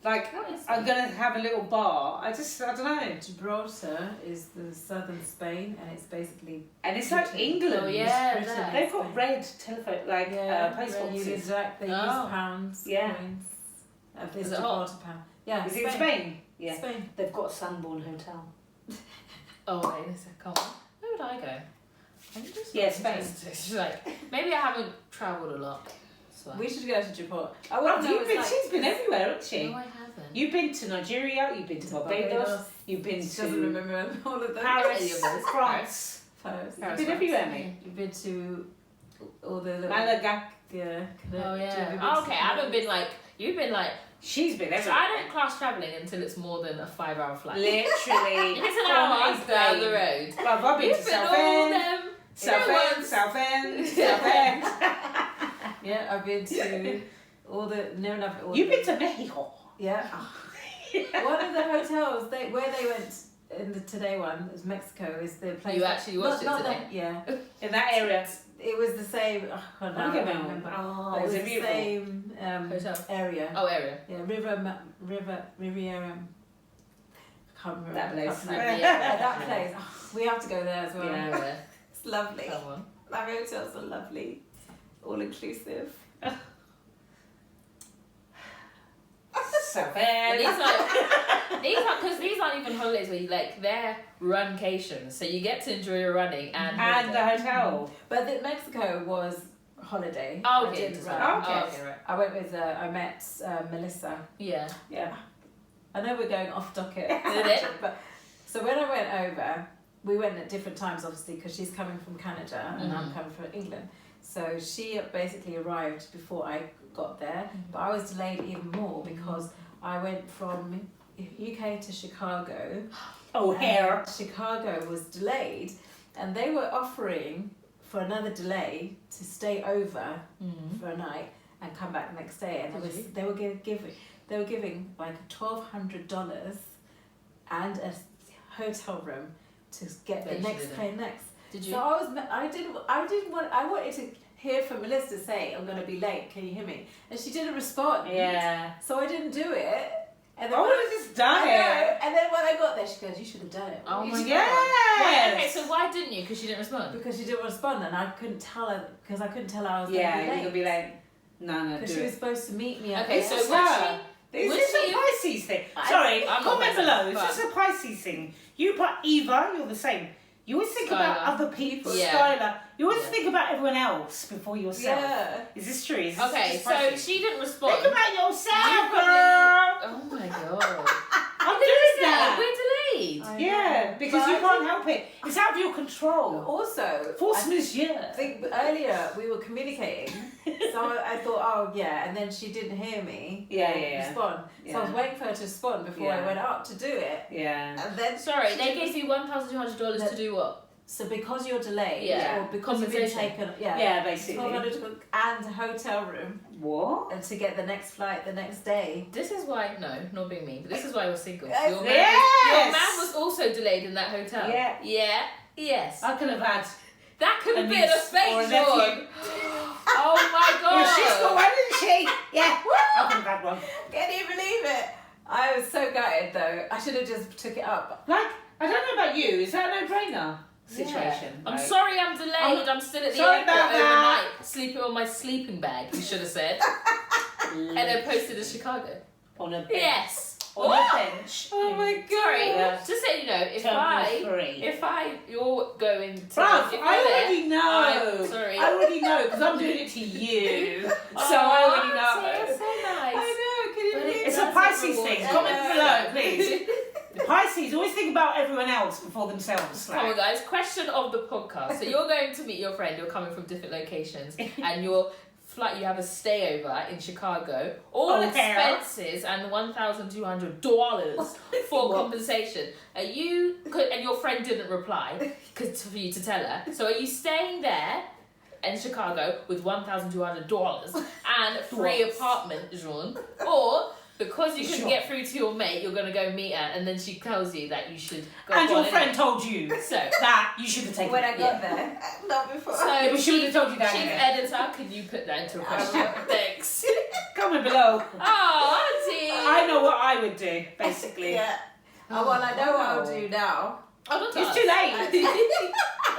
Like, I'm going to have a little bar. I don't know. Gibraltar is the southern Spain, and it's basically And it's like Britain. England. Oh, yeah, Britain. that. They've got red telephone, like post they use boxes. they use Oh. pounds, Yeah. coins. Is It's it Gibraltar pound. Yeah, Is it in Spain? Yeah. Spain. They've got a Sunborn Hotel. Oh, wait a second. Where would I go? I'm just Yeah, not Spain. interested. It's like, maybe I haven't travelled a lot. So. We should go to Gibraltar. I Oh, want to know you've been, like, she's been everywhere, hasn't she? No, I haven't. You've been to Nigeria, you've been to Barbados, you've been She doesn't to remember all of them. Paris, Any of those. France. Paris. You've been everywhere, mate. You've been to all the little, Malaga. yeah. Oh, Have yeah. you been Oh, to okay, I haven't been like, you've been like, She's been so everywhere. I don't class travelling until it's more than a 5-hour flight. Literally. If it's an on hour, a it's down the plane. road. Well, I've been to You've been all Southend, them. Southend, Southend, Southend. Yeah, I've been to all the near enough. All You've the, been to Mexico. Yeah. One of the hotels where they went in the today one is Mexico. Is the place You actually watched it today? Yeah, In that area. it was the same. Oh, I can't Look at remember. Oh, But it was it the beautiful? same Hotel. area. Oh, area. Yeah, Riviera. I can't remember That place. properly. Yeah. Yeah, that place. Oh, we have to go there as well. Yeah. It's lovely. Come on. Our hotels are lovely, all inclusive. Southend. These aren't even holidays where you like, they're runcations, so you get to enjoy your running and And the hotel. But Mexico was holiday. Oh, I okay. didn't Right. run. Okay. Oh, okay, right. I went with. I met Melissa. Yeah. Yeah. I know we're going off docket. Did it? But so when I went over, we went at different times, obviously, because she's coming from Canada and I'm coming from England. So she basically arrived before I got there, but I was delayed even more because I went from UK to Chicago. Oh, hair. Chicago was delayed, and they were offering for another delay to stay over for a night and come back the next day, and they were giving like $1,200 and a hotel room to get the next plane next. Did you? So I wanted to hear from Melissa say, I'm going to be late, can you hear me? And she didn't respond. Yeah. So I didn't do it. And then I would have just done it. And then when I got there, she goes, you should have done it. Oh You my should God. have." Yes. Okay, so why didn't you? Because she didn't respond. Because she didn't respond, and I couldn't tell her, because I couldn't tell her I was going Yeah, to be you're late. going to be late. No, Because do she was it. supposed to meet me at Okay, the so airport. Is Was this she- a Pisces thing? I- Sorry, I'm not comment Pisces, below. Is but- this a Pisces thing? You put Eva, you're the same. You always think about Skylar. other people. Yeah. Skylar. You always Yeah. think about everyone else before yourself. Yeah. Is this true? Is this Okay, just so Pisces? she didn't respond. Think about yourself, You girl. Oh my God. I'm doing that. We're delayed. I Yeah, know. Because you can't help it. It's out of your control. Also, Force I majeure. think earlier we were communicating, so I thought, oh yeah, and then she didn't hear me. Respond. So I was waiting for her to respond before I went up to do it. Yeah. And then Sorry, they gave you $1,200 to do what? So because you're delayed, or because you've been taken, basically. $1,200 and a hotel room. What? And to get the next flight the next day. This is why, no, not being mean, but this is why you're single. Yes. Your man was also delayed in that hotel. Yeah. Yeah. Yes. I could have had. That could have a been niece a fake or a Sean. nephew. Oh my god. Well, she's got one, isn't she? Yeah. I could have had one. Can you believe it? I was so gutted though. I should have just took it up. Like, I don't know about you. Is that a no-brainer situation? I'm Like, sorry I'm delayed. I'm still at the sorry airport about that. overnight, sleeping on my sleeping bag, you should have said. And then posted in Chicago. On a bench. Yes. On a bench. Oh my god. Sorry, Yeah. just so you know, if Terminal 3. you're going to, Bruv, if you're I there, already know. I'm sorry. I already know because I'm doing it to you. So I already know. That's so nice. I know, can you But believe It's it? a Pisces reward. thing. Yeah. Comment below, please. The Pisces always think about everyone else before themselves. Come on, Like. guys. Question of the podcast. So you're going to meet your friend. You're coming from different locations, and your flight. You have a stayover in Chicago. All expenses and $1,200 for compensation. Are you? And your friend didn't reply for you to tell her. So are you staying there in Chicago with $1,200 and free apartment, Jean, or? Because you couldn't get through to your mate, you're going to go meet her, and then she tells you that you should go. And your friend told you so that you should have taken when it. I got there, not before. So Yeah, but she would have told you that. Chief Anyway. editor, can you put that into a question? Thanks. Comment below. Oh, auntie. I know what I would do, basically. Yeah. Oh, well, I know what I'll do now. Oh, don't It's ask. too late.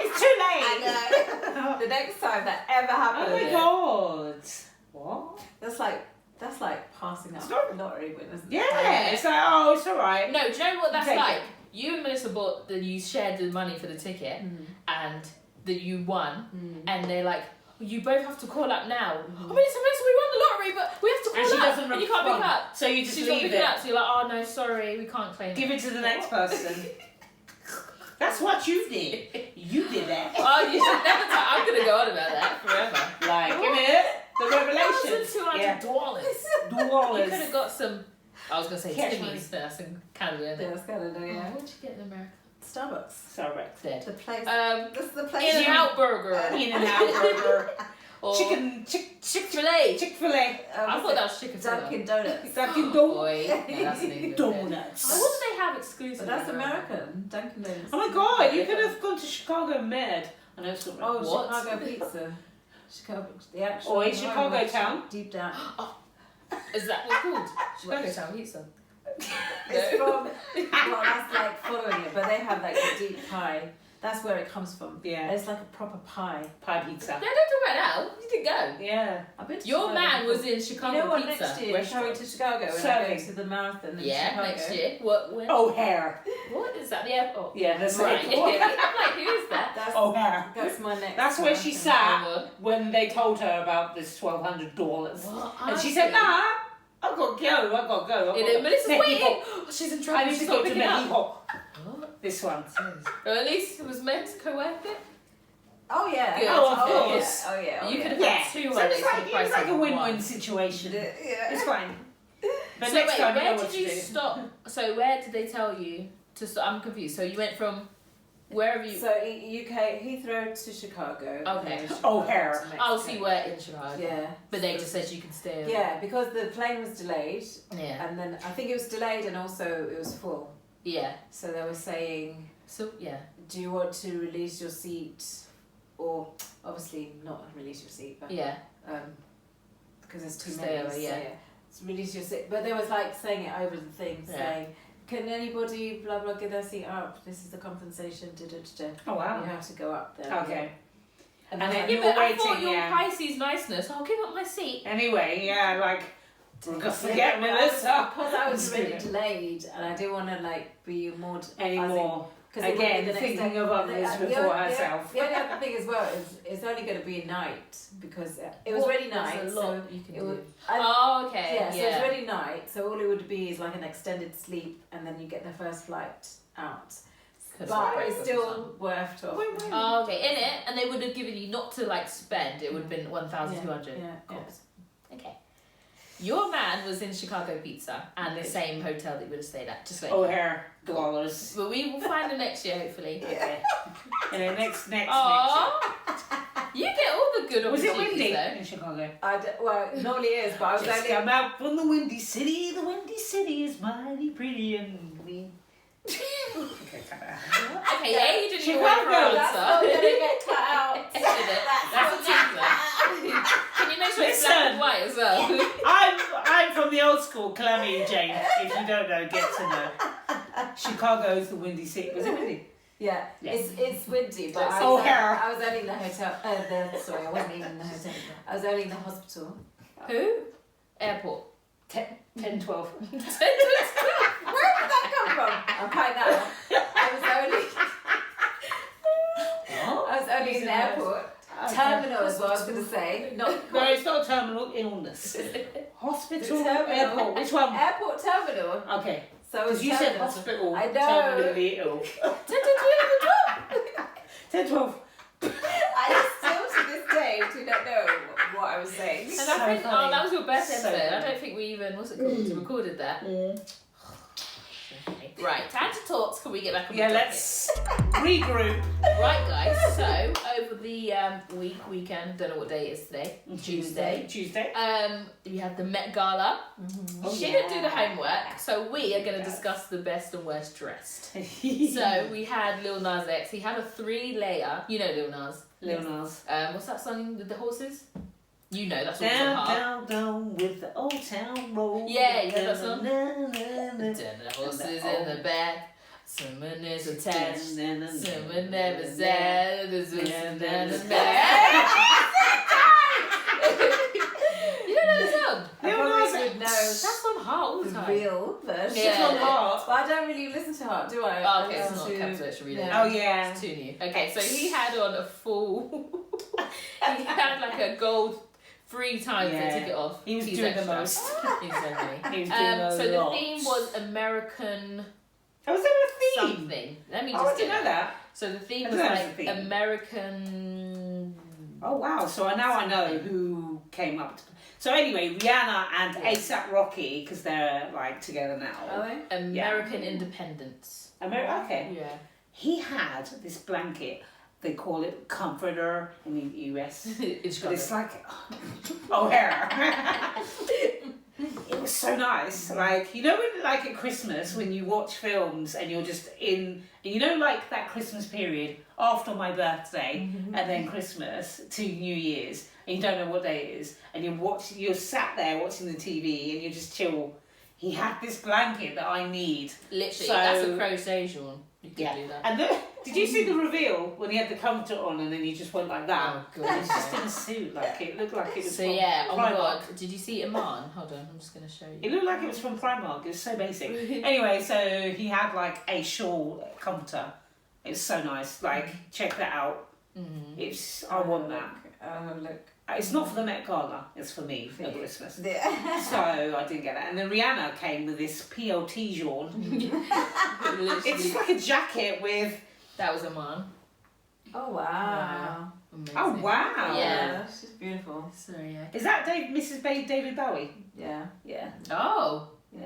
It's too late. I know. The next time that ever happens. Oh my god. What? That's like passing out It's not- lottery winners. Yeah, it's like, oh, it's alright. No, do you know what that's Take like? it. You and Melissa bought you shared the money for the ticket, and that you won, and they're like, you both have to call up now. Oh, Melissa, we won the lottery, but we have to call And she up, doesn't and you can't respond. pick up. So you just She's not leave picking it. up, so you're like, oh no, sorry, we can't claim Give it to the next person. That's what you did. You did that. Oh, you should never tell. I'm gonna go on about that forever. Like, give it the revelation. $1,200. $2. You could have got some. I was gonna say Cash Timmy's. That's in Canada, isn't it? That's Canada, yeah. What'd you get in America? Starbucks. Sorry. Dead. The place. This is the place. In-N-Out Burger. In-N-Out burger. Or Chick-fil-A. Chick-fil-A. I thought that was Chick-fil-A. Dunkin' Donuts. Dunkin' Boy, no, that's an English. Donuts. Oh, what do they have exclusively? But that's American. Dunkin' Donuts. Oh my god, you could have gone to Chicago Med. I know it's not Oh, What? Chicago pizza. Chicago, the actual. Or in Chicago town. Deep down. Is that what's called? Chicago Town Pizza. It's from. Well, that's like following it, but they have like a deep pie. That's where it comes from. Yeah. It's like a proper pie. Pie pizza. No, don't talk about now. You didn't go. Yeah. I've been to Your Chicago man before. was in Chicago You know what? Pizza. Next year, restaurant. going to Chicago when I Serving. go to the marathon in Yeah, Chicago. next year. What? When? O'Hare. What is that? The airport. Yeah, that's Right. right. I'm like, who is that? That's, O'Hare. that's my next. That's where she marathon. sat Hang when they told her about this $1,200. What? And she said, nah, I've got to go, I've got to go. And then Melissa's Mexico. waiting. Oh, she's in trouble. I need to She's go not to picking up. Mexico. What? This one. Or at least it was Mexico worth it. Oh yeah. Good. Oh, of Oh, course. yeah. Oh yeah. Oh, You yeah. could have Yeah. had 2 So holidays it's for the price like a of win-win one. situation. Yeah. It's fine. But So next wait, time you know where what did to you do. stop? So where did they tell you to stop? I'm confused. So you went from wherever you. So UK Heathrow to Chicago. and Okay. then Chicago O'Hare. to Mexico. Oh, so you were in Chicago. Yeah. But they just said you can stay over. Yeah, because the plane was delayed, Yeah. and then I think it was delayed, and also it was full. Yeah. So they were saying, So yeah. do you want to release your seat, or obviously not release your seat, but Yeah. because there's too Stay many. over, yeah. So release your seat, but they was like saying it over the thing, Yeah. saying, can anybody blah blah get their seat up? This is the compensation. Da, da, da, da. Oh, wow. You have to go up there. Okay. And And then then Yeah, you but were I thought waiting, your yeah. Pisces niceness. I'll give up my seat. Anyway, yeah, like, we're gonna Yeah, forget but Melissa. because I was Let's do already it. delayed, and I didn't want to like be more Anymore. Because it would Again, be the next thinking day. of others The- before the- herself. The only other thing as well is it's only going to be night because it was already night. There's a So lot you can it do. would, Oh, okay. yeah, so it's already night. So all it would be is like an extended sleep, and then you get the first flight out. But it's still worth to. Oh, okay. In it, and they would have given you not to like spend. It would have been 1,200. Yeah. Okay. Your man was in Chicago Pizza and the same hotel that you would have stayed at. Just like O'Hare dollars. But we will find them next year, hopefully. Okay. And then next year. You get all the good Was it opportunities windy though. in Chicago? Well, it normally is, but I was Just only. come out from the windy city. The windy city is mighty pretty and we. Okay, cut that out. Okay, yeah, you didn't even Chicago, wait for an That's not answer. gonna get cut out. That's a teaser. Can you make sure it's black and white as well? I'm from the old school, Calamity Jane. If you don't know, get to know. Chicago's the windy city. Was it windy? Yeah, it's windy, but I was only in the hotel. Sorry, I wasn't even in the hotel. I was only in the hospital. Who? Airport. 10, 12. Where did that come from? I'm cutting that out. I was only in the airport. Terminal is what I was going to say. No, it's not a terminal illness. Hospital, airport. Which one? Airport terminal. Okay. So it's you said terminal. hospital. I know. Terminally ill. 10, 12. I still to this day do not know what I was saying. And I think, funny. that was your best So episode. I funny. don't think we even, recorded that. Right, time to talk. Can we get back on the topic? Let's regroup. Right, guys. So over the weekend, don't know what day it is today. Tuesday. We had the Met Gala. She didn't do the homework, so we are going to discuss the best and worst dressed. So we had Lil Nas X. He had a 3-layer. You know Lil Nas. Lil Nas. What's that song with the horses? You know, that's all Down with the old town road. Yeah, you know that song? Na-na-na-na. The horses in the back. Someone is attached. Someone never said. This was the back. You don't know the song? I probably would know That's on Heart all the the time. real version. Yeah. on Heart. But I don't really listen to Heart, do I? Oh, okay, I it's listen not to- capital letter reading. Yeah. Oh yeah. It's too new. Okay, so he had on a full. He had like a gold 3 times the ticket off. He was He's doing extra. the most. He's so funny. He was doing a So lot. the theme was American Oh, was there a theme? something. Let me Oh, just I didn't know that. So the theme I was didn't know like there was a theme. American. Oh wow! So I know who came up. So anyway, Rihanna and A$AP Rocky, because they're like together now. Are they? American independence. Okay. Yeah. He had this blanket. They call it comforter in the US. It's But it's like O'Hare. It was so nice. Like, you know when like at Christmas when you watch films and you're just in, you know, like that Christmas period after my birthday and then Christmas to New Year's and you don't know what day it is and you're sat there watching the TV and you just chill. He had this blanket that I need. Literally, So- that's a crochet shawl. You can do that. And did you see the reveal when he had the comforter on and then he just went like that? Oh, He God. was just in a suit, like it looked like it was So from yeah, oh my Primark. god, did you see Iman? Hold on, I'm just gonna show you. It looked like it was from Primark. It was so basic. Anyway, so he had like a shawl comforter. It was so nice. Like, check that out. It's I want that. Look. It's not for the Met Gala. It's for me for Christmas. Yeah. So I didn't get that. And then Rihanna came with this PLT jawn. It's like a jacket with. That was Iman. Oh wow. Amazing. Oh wow. Yeah. She's beautiful. So yeah. Is that Mrs. David Bowie? Yeah. Yeah. Oh. Yeah.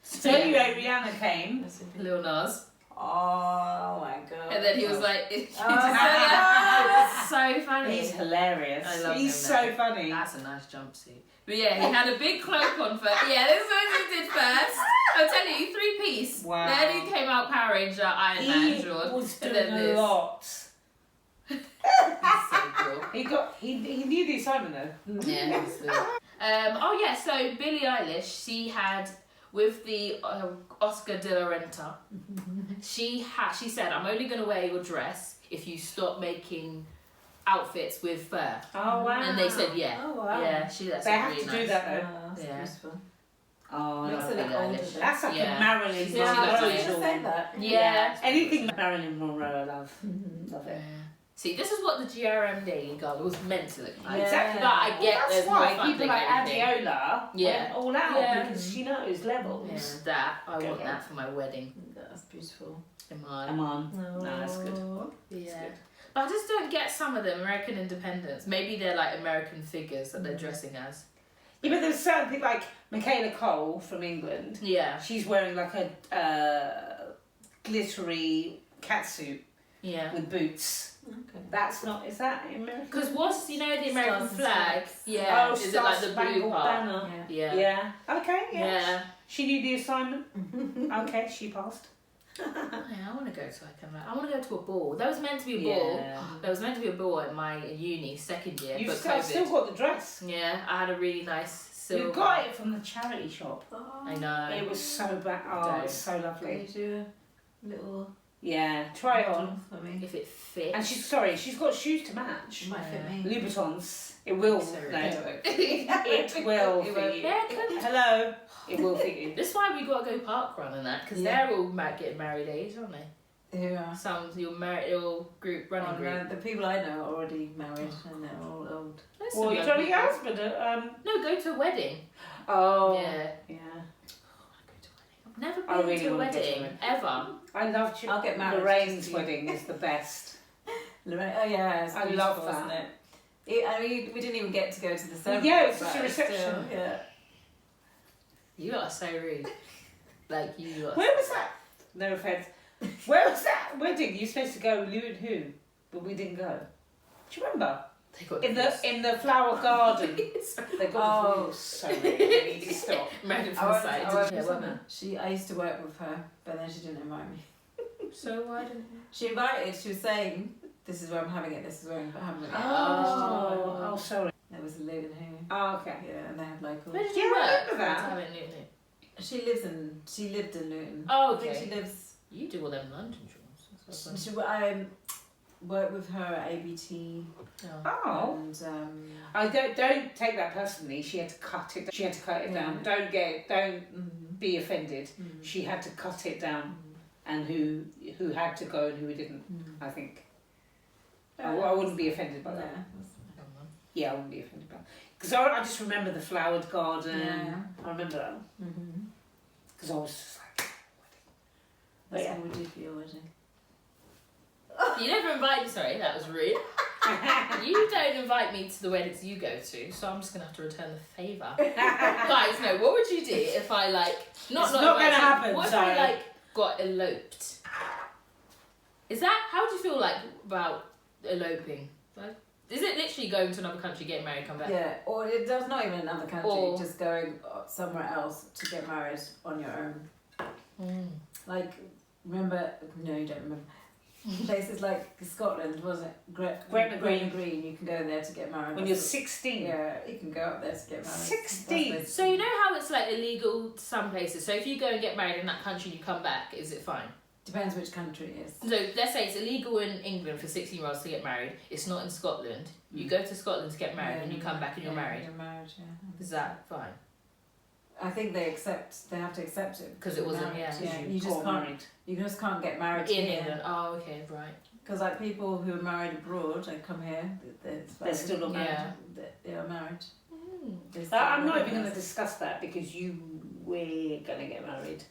So anyway, Rihanna came. Lil Nas. Oh my god. And then he was like, Oh, so funny. He's hilarious. I love He's him so now. funny. That's a nice jumpsuit. But yeah, he had a big cloak on first. Yeah, this is what he did first. I'm telling you, 3-piece. Wow. Then he came out Power Ranger, Iron Man, Jordan. was and doing then a this. lot. So cool. He knew the assignment though. Yeah, absolutely. Oh yeah, so Billie Eilish, she had with the Oscar de la Renta. She said, "I'm only gonna wear your dress if you stop making outfits with fur." Oh wow. And they said, "Yeah, Oh wow. yeah." That's They have really to nice. do that though. That's Yeah. beautiful. Oh, Looks no. a bit older. Eilish. That's like Yeah. a Marilyn Yeah, I was Monroe. going to say that. Yeah. Anything Marilyn Monroe, I love. Mm-hmm. Love it. Yeah. See, this is what the GRMD Gala was meant to look like. Yeah. Exactly. But I get that's there's why more people funding like and everything. Adiola went all out because she knows levels. Yeah, that. I Go want on. that for my wedding. That's beautiful. Iman. Come on. No, that's good. Yeah. good. But I just don't get some of the American independents. Maybe they're like American figures that they're dressing as. Yeah, but there's certain people like Michaela Cole from England. Yeah. She's wearing like a glittery catsuit Yeah. with boots. Okay. That's not. Is that American? Because what's, the American Stars and flag? stripes. Yeah. Oh, Is it like the blue Star-Spangled part? Banner. Yeah. Yeah. Yeah. Okay. Yeah. Yeah. She knew the assignment. Okay, she passed. Yeah, I want to go to I want to go to a ball. There was meant to be a ball. Yeah. There was meant to be a ball at my uni second year, You've but still, COVID. still got the dress. Yeah, I had a really nice silver. You got it from the charity shop. I know. It was so bad. Oh, it's so Can lovely. you do a little Yeah, try it on. for me? If it fits. And she's got shoes to match. It might fit me. Louboutins. It will. So No, ridiculous. it will It fit won't. you. Haircut. Hello. It will fit you. This is why we got to go park run and that, because Yeah. they're all getting married age, aren't they? Who are? Some your group running Oh, group. no, the people I know are already married and they're all old. There's Well, some you're young trying to get people. husband. No, go to a wedding. Oh. Yeah. Yeah. I've never I been really to a wanna go to a wedding wedding. ever. I loved you. I'll get married Lorraine's just to you. wedding is the best. Lorraine, oh yeah, it's I beautiful, love that. isn't it? I mean, we didn't even get to go to the ceremony. yeah, it's but just a reception. Still, yeah. You lot are so rude. Like you lot. Where was that? No offense. Where was that wedding? You were supposed to go, Lou and who? But we didn't go. Do you remember? They got In the flower garden. They got Oh. divorced. So we need to stop. Married I from the won't- side. I won't- Yeah, woman. I used to work with her, but then she didn't invite me. So why didn't She invited, she was saying, this is where I'm having it, this is where I'm having it. Oh, sorry. There was a Lou and who. Oh, okay. Yeah, and they had local. Where did Yeah, you I work? remember that. Time in Newton. She lived in Luton. Oh, I think okay. she lives. You do all them London jewels. I worked with her at ABT Oh. and I don't take that personally. She had to cut it. She had to cut it down. Don't be offended. She had to cut it down, and who had to go and who didn't. I think. I wouldn't be offended by that. Yeah, I wouldn't be offended by that. Because I just remember the flowered garden. Yeah. I remember that. Because I was just like, That's yeah. what we did for your wedding. You never invite me. Sorry, that was rude. You don't invite me to the weddings you go to, so I'm just gonna have to return the favour. Guys, no. What would you do if I like It's not gonna invited- happen, What if sorry. I like got eloped? Is that how do you feel like about eloping? Like, is it literally going to another country, getting married, come back? Yeah, or it does not even another country, Or- just going somewhere else to get married on your own. Like, remember? No, you don't remember. Places like Scotland, wasn't it? Gretna Green. Green. You can go there to get married. when you're 16. Yeah, you can go up there to get married. 16? That's So you know how it's like illegal to some places. So if you go and get married in that country, and you come back. Is it fine? depends which country it is. So let's say it's illegal in England for 16-year-olds to get married. It's not in Scotland. You go to Scotland to get married, and you come back and you're married. You're married, yeah. Is that fine? I think they have to accept it Because it wasn't, married. yeah. You just got can't. married. You just can't get married In here. England. Oh, okay, right. Because like people who are married abroad, they come here. They're still not married. Yeah. They are married. Mm. They're still I'm not even married. going to discuss that because we're going to get married.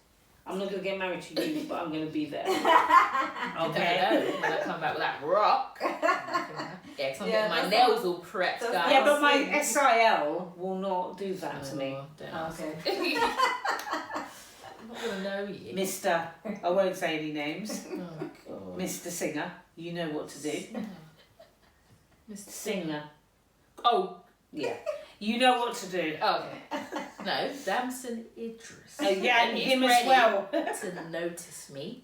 I'm not going to get married to you, but I'm going to be there. Okay. When I come back with that rock. Yeah, because I'm getting my that's nails all prepped, that's guys. Yeah, but my SIL will not do that to me. Don't Oh, ask. okay. I'm not going to know you. Mr. I won't say any names. Oh, God. Mr. Singer, you know what to do. Mr. Singer. Oh, Yeah. You know what to do. okay. No, Damson Idris. Yeah, and he's him as ready well. to notice me.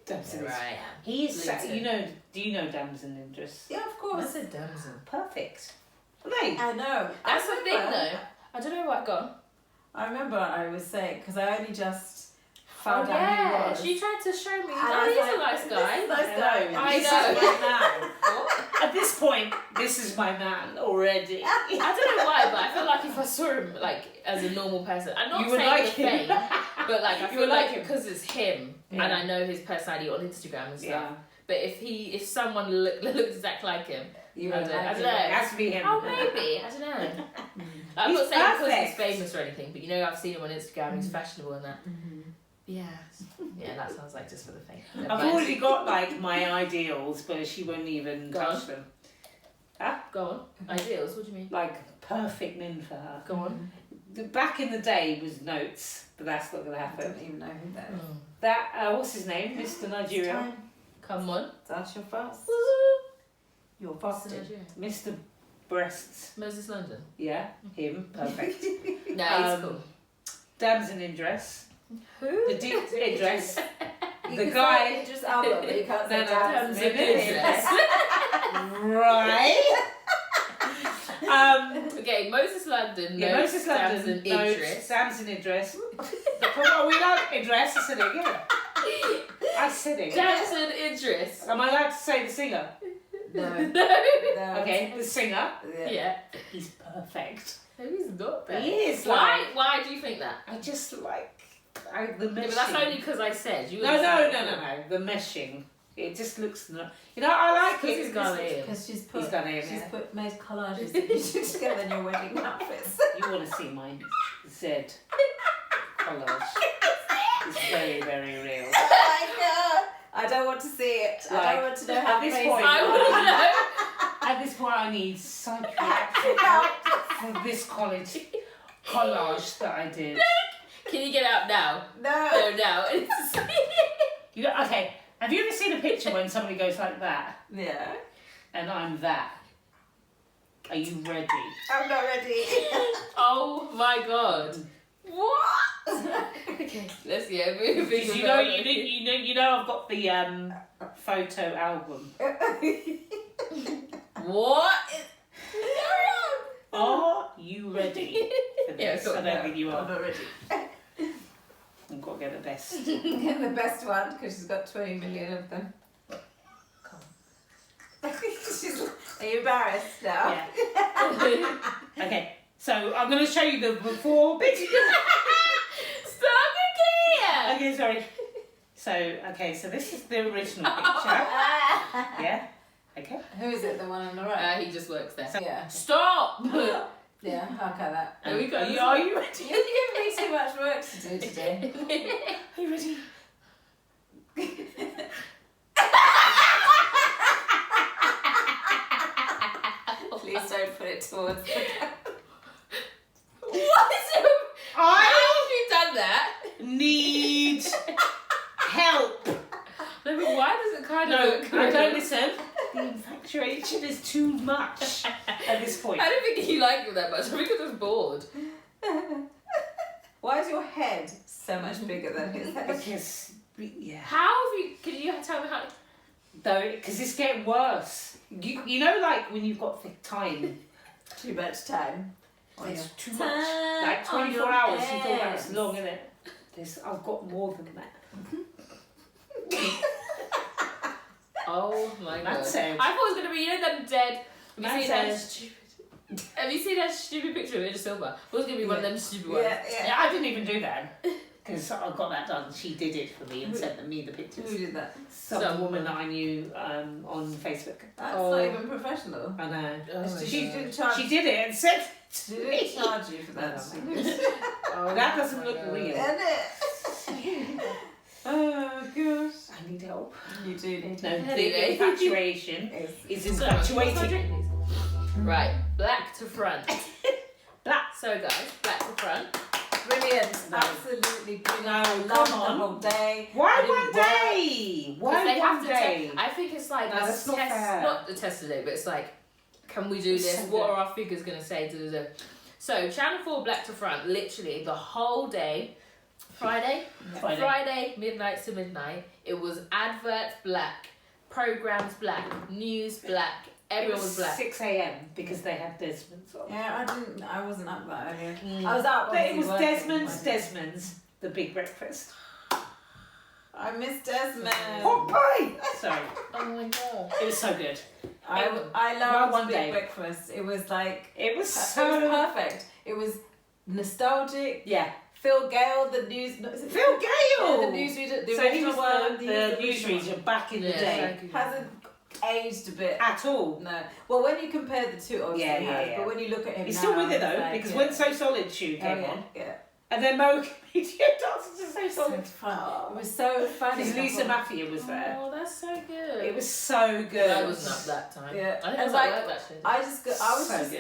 Damson There is- I am. He's, Luton. do you know Damson Idris? Yeah, of I course. said Damson. Perfect. Right. I know. That's the I thing, remember- though. I don't know what gone. I remember I was saying because I only just Oh found out who yeah, he was. she tried to show me. And I Oh, was he's like, a nice this guy. is a nice guy. I This know. is my man. What? At this point, this is my man already. I don't know why, but I feel like if I saw him like as a normal person, I'm not You would saying like the him. fame, but like I You feel would like like him. because it's him, and I know his personality on Instagram and stuff. Yeah. But if someone looks exactly like him, You I would don't imagine. know. It has to be him. Oh, maybe. I don't know. I'm He's not saying because perfect. he's famous or anything, but you know, I've seen him on Instagram. He's fashionable and that. Yeah. Yeah, that sounds like just for the fame. I've already got like my ideals, but she won't even Go touch on. them. Go on. Ideals. What do you mean? Like perfect men for her. Go on. Back in the day was Notes, but that's not gonna I happen. don't even know who that is. That what's his name, Mr. Nigeria, Time. Come on. That's your first. You're What's the fasting. Nigerian? Mr. Breasts. Moses London. Yeah, him. Perfect. No, he's Um, cool. Damson in dress. Who? The deep in dress. You The can guy- say Idris Elba, but you can't say No, no, Damson Damson in Idris. Right. Okay, Moses London. Yeah, Notes, Moses London. Damson Notes. Idris. Damson in dress. Come on, we like in dress. I said it again. I said it. Damson Idris. Am I allowed to say the singer? No. No. No. Okay, the singer. Yeah. He's perfect. No, he's not bad. He is. Why? Like, Why do you think that? I just like the Yeah, meshing. but that's only because I said you. No. The meshing. It just looks. You know, I like Because it. he's Ghanaian. Because she's put, He's Ghanaian, she's yeah. put made collages that you should together in your wedding outfits. You want to see my Z collage? It's very, very real. Oh my god! I don't want to see it. I Like, don't want to know how at this amazing point- I want to know. At this point, I need psychiatric help for this collage that I did. Can you get out now? No. No, now. You know, okay. Have you ever seen a picture when somebody goes like that, Yeah. and I'm that? Are you ready? I'm not ready. Oh my god. What? Okay, let's get moving. Because you know, I've got the photo album. What? Are you ready for Yeah, this? go I on don't now. think you I'm are. not ready. I've got to get the best. Get the best one because she's got 20 million of them. Come Are you embarrassed now? Yeah. Okay. So I'm going to show you the before picture. Stop again! Okay, sorry. So this is the original picture. Yeah. Okay. Who is it? The one on the right? He just works there. Yeah. Stop! Yeah, okay, that. There we go. Are you ready? You're giving me too much work to do today. Are you ready? Please don't put it towards the camera. What? How have you done that? Need help. No, but why does it kind of No, look I don't listen. The infatuation is too much at this point. I don't think you like him that much. I think I'm just bored. Why is your head so much bigger than his head? Because, yeah. How have you... Can you tell me how... Though, because it's getting worse. You know, like when you've got time. Too much time. It's too much. Like 24 hours. You thought that was long, isn't it? I've got more than that. Oh my god. That's it. I thought it was going to be, you know, them dead... That's Have you seen that stupid picture of Idris Elba? It was going to be one of them stupid ones. Yeah, I didn't even do that. Because I got that done. She did it for me and sent me the pictures. Who did that? Some woman that I knew on Facebook. That's not even professional. I know. Oh She didn't charge. She did it and said She didn't charge you for that. Oh that doesn't my look God. real. Isn't it? Oh gosh. I need help. You do need No, to. Anyway. the infatuation is So, what's my infatuating. drink, please? Right, black to front. Black. So guys, black to front. Brilliant. No. Absolutely brilliant. No, I loved come the on. whole day. I Why didn't one work. day? Because Why they have one to day? I think it's like No, a that's test, not fair. not the test today, but it's like, can we do It's this? so What good. are our figures going to say? Da, da, da. So Channel 4 black to front, literally the whole day, Friday, midnight to midnight, it was adverts black, programs black, news black, everyone was black. 6 a.m. because they had Desmond's on. Yeah, I wasn't up that early. I was out. But it was obviously Desmond's, the big breakfast. I miss Desmond. Popeye! Sorry, Oh my god. it was so good. I loved one Big day. Breakfast. It was like It was it was so perfect. It was nostalgic, yeah. Phil Gale, the news. Is it Phil Gale! Yeah, the newsreader. The So he was one. the newsreader back in the day. Hasn't aged a bit. At all. No. Well, when you compare the two, obviously, Yeah. but when you look at him He's now, still with it though, like, because when So Solid Shoe came on, yeah. and then Mo Comedian dances to So Solid. So fun. It was so funny. Because Lisa Mafia was there. Oh, that's so good. It was so good. I wasn't up that time. Yeah. I think And I was like, at work actually.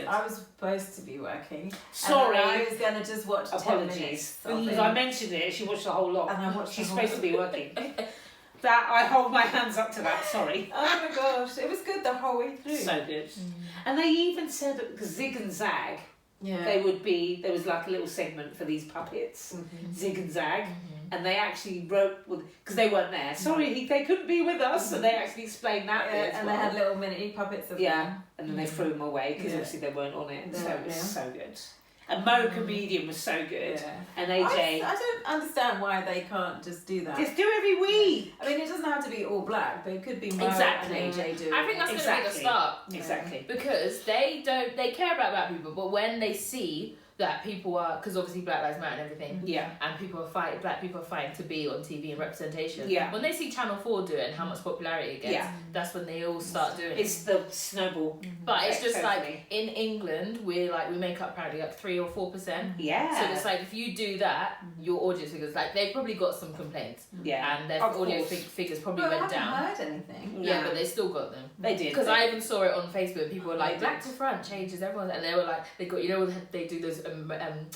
I was supposed to be working. Sorry. And I was gonna just watch 10 minutes. Because I mentioned it, she watched the whole lot. And I watched She's the supposed to be working. That, I hold my hands up to that, sorry. Oh my gosh, it was good the whole way through. So good. And they even said that Zig and Zag, there was like a little segment for these puppets, Zig and Zag, and they actually wrote, because they weren't there, sorry, they couldn't be with us, so they actually explained that bit as and well. they had little mini puppets of them. And then they threw them away, because obviously they weren't on it, so it was Yeah. so good. And Mo Comedian was so good, Yeah. and AJ. I don't understand why they can't just do that. Just do every week. I mean, it doesn't have to be all black, but it could be Mo Exactly. and AJ doing I think that's going to be the start. Exactly. Because they care about black people, but when they see that people are, because obviously Black Lives Matter and everything, Yeah. and black people are fighting to be on TV and representation. Yeah. When they see Channel 4 do it and how much popularity it gets, Yeah. that's when they all start doing it. It's the snowball. But it's just totally. like in England, we make up apparently like 3 or 4%. Yeah. So it's like if you do that, your audience figures they've probably got some complaints, Yeah. and their Of audio course. figures probably Well, I went haven't down. heard anything. Yeah, No. but they still got them. They did. Because I even saw it on Facebook. People were like, They "Black to front changes everyone," and they were like, "They got they do those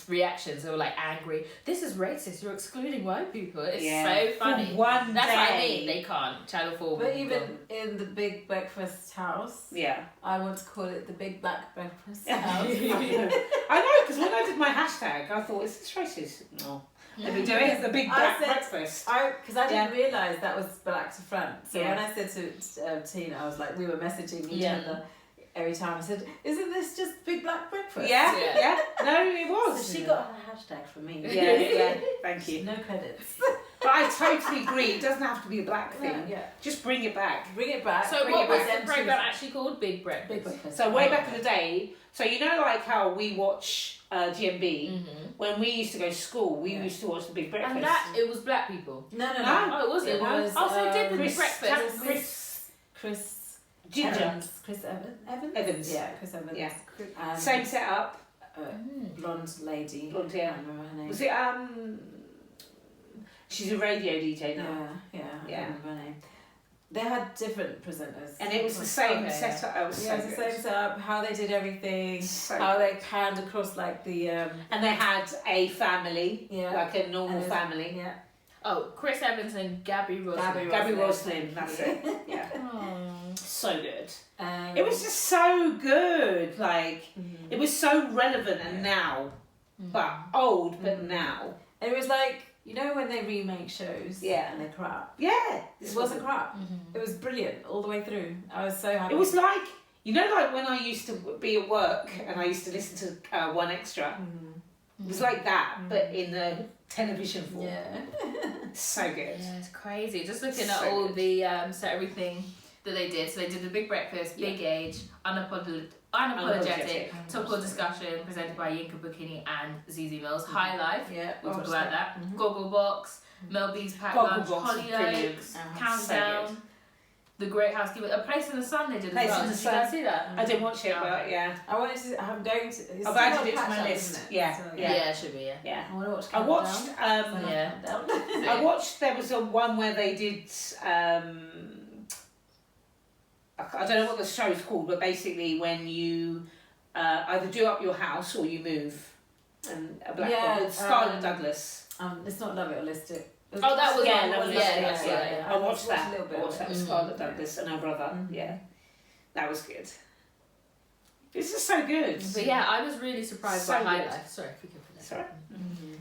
reactions. They were like angry. This is racist. You're excluding white people. It's so funny. For one That's day. what I mean. They can't. Channel 4. But even in the Big Breakfast House, Yeah. I want to call it the Big Black Breakfast House. I know, because when I did my hashtag, I thought, is this racist? No. Let me do it as the big black breakfast. Because I didn't realise that was black to front. So Yeah. when I said to Tina, I was like, we were messaging each other every time. I said, isn't this just Big Black Breakfast? Yeah. No, it was. So she got her hashtag from me. Yeah. Thank you. No credits. But I totally agree. It doesn't have to be a black thing. Yeah. Just bring it back. Bring it back. So bring what it was back. the program actually called? Big Breakfast. Big Breakfast. So way back in the day, so you know like how we watch GMB, when we used to go to school, we used to watch the Big Breakfast. And that, it was black people. No. Oh, it wasn't. It was, oh, so it did Big Chris Breakfast. Chris Ginger. Chris Evans? Evans. Yeah, Chris Evans. Yeah. And Same setup. blonde lady. Blonde, yeah. I can't remember her name. Was it she's a radio DJ now. Yeah, I can't remember her name. They had different presenters. And it was the same setup. It was Yeah, so it's the good. same setup, how they did everything, So how good. they panned across like the And they had a family, yeah. like a normal And family. Yeah. Oh, Chris Evans and Gabby Roslin. Gabby Roslin, that's it. Yeah. Oh. So good. It was just so good. Like, it was so relevant and now. But old, but now. And it was like, you know when they remake shows and they're crap? Yeah. It wasn't crap. It was brilliant all the way through. I was so happy. It was like, you know, like when I used to be at work and I used to listen to One Extra. It was like that, but in the television form. Yeah. So good. Yeah, it's crazy. Just looking So at all good. the everything that they did. So they did the Big Breakfast, Big Age, unapologetic, topical discussion presented by Yinka Bikini and Zizi Mills. Highlife, Yeah. we'll talk about that. Goggle Box, Mel B's Pack Goggle Lunch, Box was brilliant. Hollyoaks, Countdown, The Great Housekeeper, A Place in the Sun they did Place as well. in the Did you guys Sun. see that? I didn't watch it, but yeah. I wanted to. I'm going to. It's I've still added on it to catch my up, list. isn't it? Yeah, So, yeah. It should be, yeah. Yeah. I want to watch. I watched. Countdown. I watched. There was a one where they did. I don't know what the show's called, but basically when you either do up your house or you move, and a black one with Scarlett Douglas. It's not Love It or List It. Oh, that was Yeah, on- Love It or yeah, List It, yeah. I watched a that. little bit I of watched that it. with Scarlett Douglas and her brother. Yeah, that was good. This is so good. But yeah, I was really surprised So by good. Highlife. Sorry, forgive me. Sorry.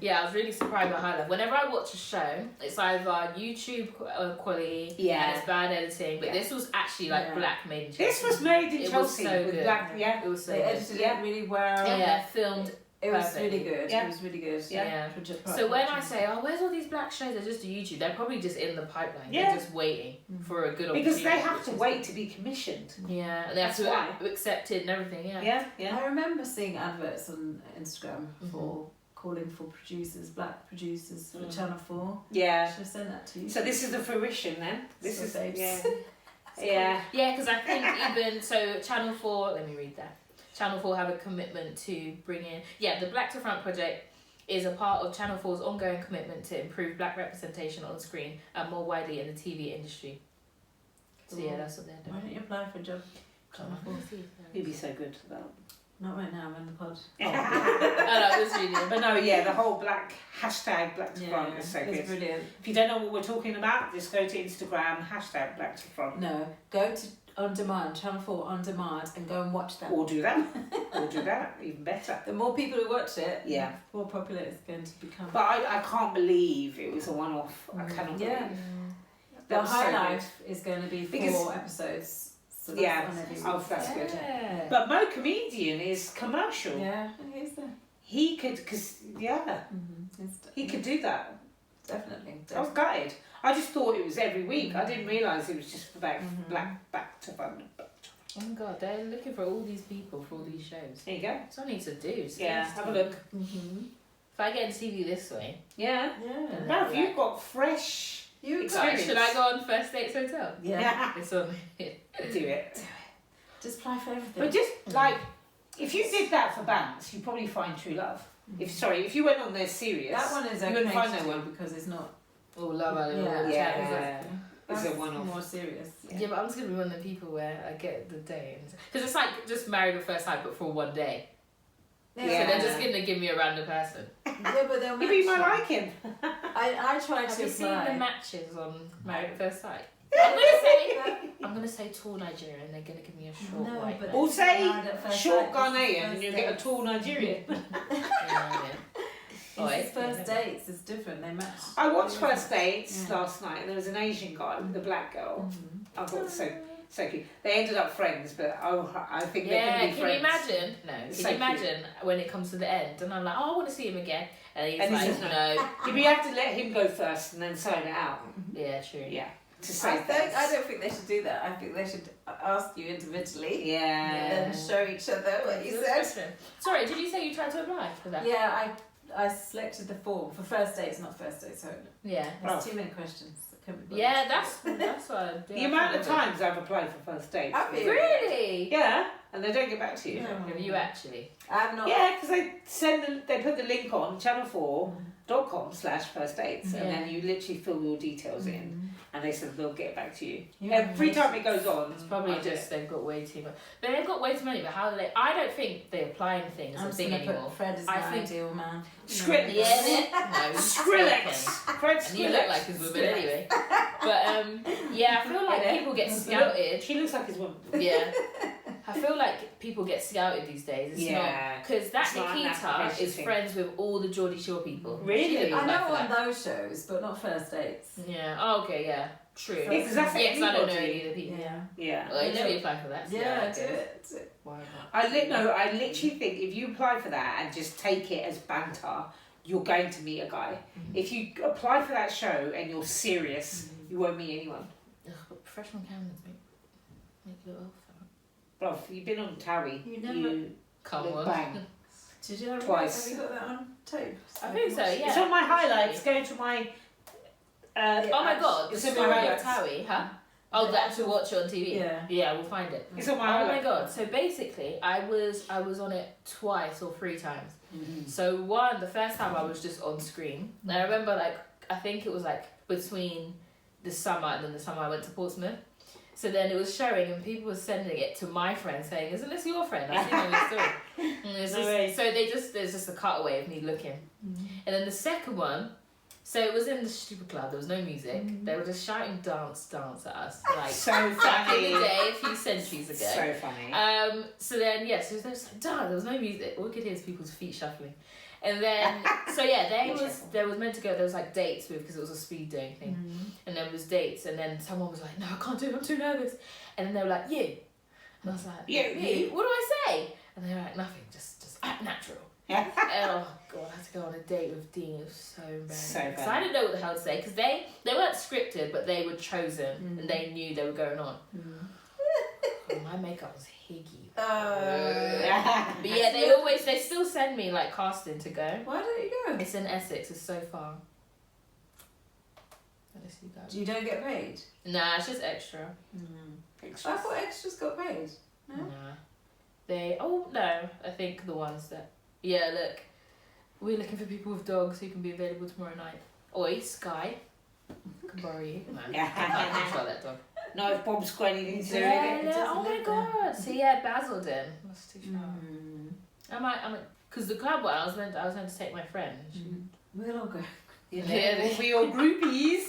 Yeah, I was really surprised by Highlife. Whenever I watch a show, it's either YouTube quality and it's bad editing, but this was actually like black made in Chelsea. This was made in It was Chelsea so with good. black. Yeah, It was so They good. edited it really well. Yeah, filmed. It was perfectly. really good. Yeah. It was really good. Yeah. So when I say, oh, where's all these black shows? They're just YouTube. They're probably just in the pipeline. Yeah. They're just waiting for a good opportunity. because they have to wait to be commissioned. Yeah, and they have That's to accept it and everything. Yeah. Yeah. I remember seeing adverts on Instagram for calling for producers, black producers for Channel 4. Yeah. Should I send that to you? So this is the fruition then. This is babes. Yeah. Yeah, because I think even so, Channel 4. Let me read that. Channel 4 have a commitment to bring in. Yeah, the Black to Front project is a part of Channel 4's ongoing commitment to improve black representation on screen and more widely in the TV industry. So yeah, that's what they're doing. Why don't you apply for a job? Channel 4. You'd be so good for that. Not right now, I'm in the pod. Oh, no, it was really. But no, yeah, the whole hashtag Black to Front is so it's good. brilliant. If you don't know what we're talking about, just go to Instagram, hashtag Black to Front. No, go to On Demand, Channel 4 On Demand, and go and watch that. Or do that, even better. The more people who watch it, Yeah. the more popular it's going to become. But I can't believe it was a one-off. I cannot believe Yeah. it. The That was so Highlife is going to be 4 Because- episodes. So that's Yeah. on every week. Oh, that's good. Yeah. But Mo Comedian is commercial. Yeah, he's there. He could, he could do that. Definitely. I was gutted. I just thought it was every week. I didn't realise it was just about back to front. Oh my god, they're looking for all these people for all these shows. There you go. That's what I need to do. Yeah, have a look. If I get into TV this way, Yeah. Yeah. Now, you've got fresh You experience. should I go on First Dates Hotel? Yeah. This one. Do it. Just apply for everything. But just like, if you did that for bands, you'd probably find true love. If you went on there serious, that one is you okay wouldn't find to no do one. because it's not. Oh, Love Island. Yeah. Yeah. That's It's a one-off. more serious. Yeah, but I'm just gonna be one of the people where I get the day, because it's like just Married at First Sight, but for one day. Yeah. So they're just gonna give me a random person. Yeah, but they'll Maybe you match might you. like him. I tried Have to you seen apply. the matches on Married at First Sight? I'm I'm gonna say tall Nigerian. They're gonna give me a short No, white but man. Or say Married at First short Sight, this is Ghanaian and you'll get a first tall Nigerian. Yeah. It's first dates. It's different. They match. I watched First Dates Yeah. last night and there was an Asian guy with a black girl. Mm-hmm. I thought it was so cute. They ended up friends, but I think they're Yeah, going to be can friends. you imagine? No, It's can so you imagine when it comes to the end and I'm like, oh, I want to see him again, and he's And he like, says no. no. Yeah, but you have to let him go first and then sign it out. Yeah, true. Yeah. To I say don't think they should do that. I think they should ask you individually Yeah. and then show each other what you said. Sorry, did you say you tried to apply for that? Yeah, I selected the form for first dates, not first dates. So Yeah. there's too many questions. I couldn't be bothered. Yeah, that's what I do. The amount of times I've applied for First Dates. Have you? Really? Yeah, and they don't get back to you. No. Have you actually? I'm not. Yeah, because they put the link on channel4.com/firstdates and Yeah. then you literally fill your details in and they said they'll get back to you. Yeah. Every time it goes on, It's probably I do just it. they've got way too much. But they've got way too many. But how do they? I don't think the applying thing is I'm a just thing gonna anymore. put Fred as I my think- ideal man. Script. Yeah, no, he's Skrillex! spoken. Fred And you look Skrillex! like his woman anyway. But yeah, I feel like people get scouted. She looks like his woman. Yeah. I feel like people get scouted these days. It's Yeah. not because that It's not an Nikita application is thing. friends with all the Geordie Shore people. Really? She didn't I apply know for on that. those shows, but not first dates. Yeah. Oh, okay. Yeah. True. Yeah, Because that's Yeah, 'cause I don't know anybody. any of the people. Yeah. Yeah. Well, let me apply for that. See how Yeah, it do goes. it. Do it. Why not? I literally think if you apply for that and just take it as banter, you're going to meet a guy. If you apply for that show and you're serious, you won't meet anyone. Ugh, but professional accountants make it off. Bro, you've been on Towie. You never- Come look on. bang. Did you ever Twice. Have you got that on tape? I think so. Yeah. It's on my highlights. Go to my. Oh my god, the It's in my story of highlights. Towie, huh? Oh, that to watch it on TV. Yeah. Yeah, we'll find it. It's on my Oh my highlights. god! So basically, I was on it twice or 3 times. Mm-hmm. So the first time I was just on screen. And I remember I think it was between the summer and then the summer I went to Portsmouth. So then it was showing and people were sending it to my friend saying, "Isn't this your friend? I've seen on your story." And it's No way. so there's just a cutaway of me looking. And then the second one, so it was in the stupid club. There was no music. They were just shouting dance at us like So back in funny. the day, a few centuries ago. So funny. So then, so there was there was no music. All we could hear is people's feet shuffling. And then, there was meant to go, there was dates because it was a speed dating thing. And there was dates, and then someone was like, no, I can't do it, I'm too nervous. And then they were like, you. And I was like, You. What do I say? And they were like, nothing, just act natural. Yeah. And, oh god, I had to go on a date with Dean. It was so embarrassing. So Because bad. I didn't know what the hell to say because they weren't scripted, but they were chosen and they knew they were going on. My makeup was higgy. But But yeah, they still send me like casting to go. Why don't you go? It's in Essex. It's so far. Let's see, guys. You don't get paid? Nah, it's just extra. I thought extras got paid. No? Nah. No, I think the ones that. Yeah, look. We're looking for people with dogs who can be available tomorrow night. Oi, Sky. Can borrow you. No, I can't control that dog. No, if Bob's got anything to do with it. Yeah, oh my god. So yeah, Basildon. That's too far. I might, because the club I was meant to take my friend. We'll all go. Yeah, we all groupies.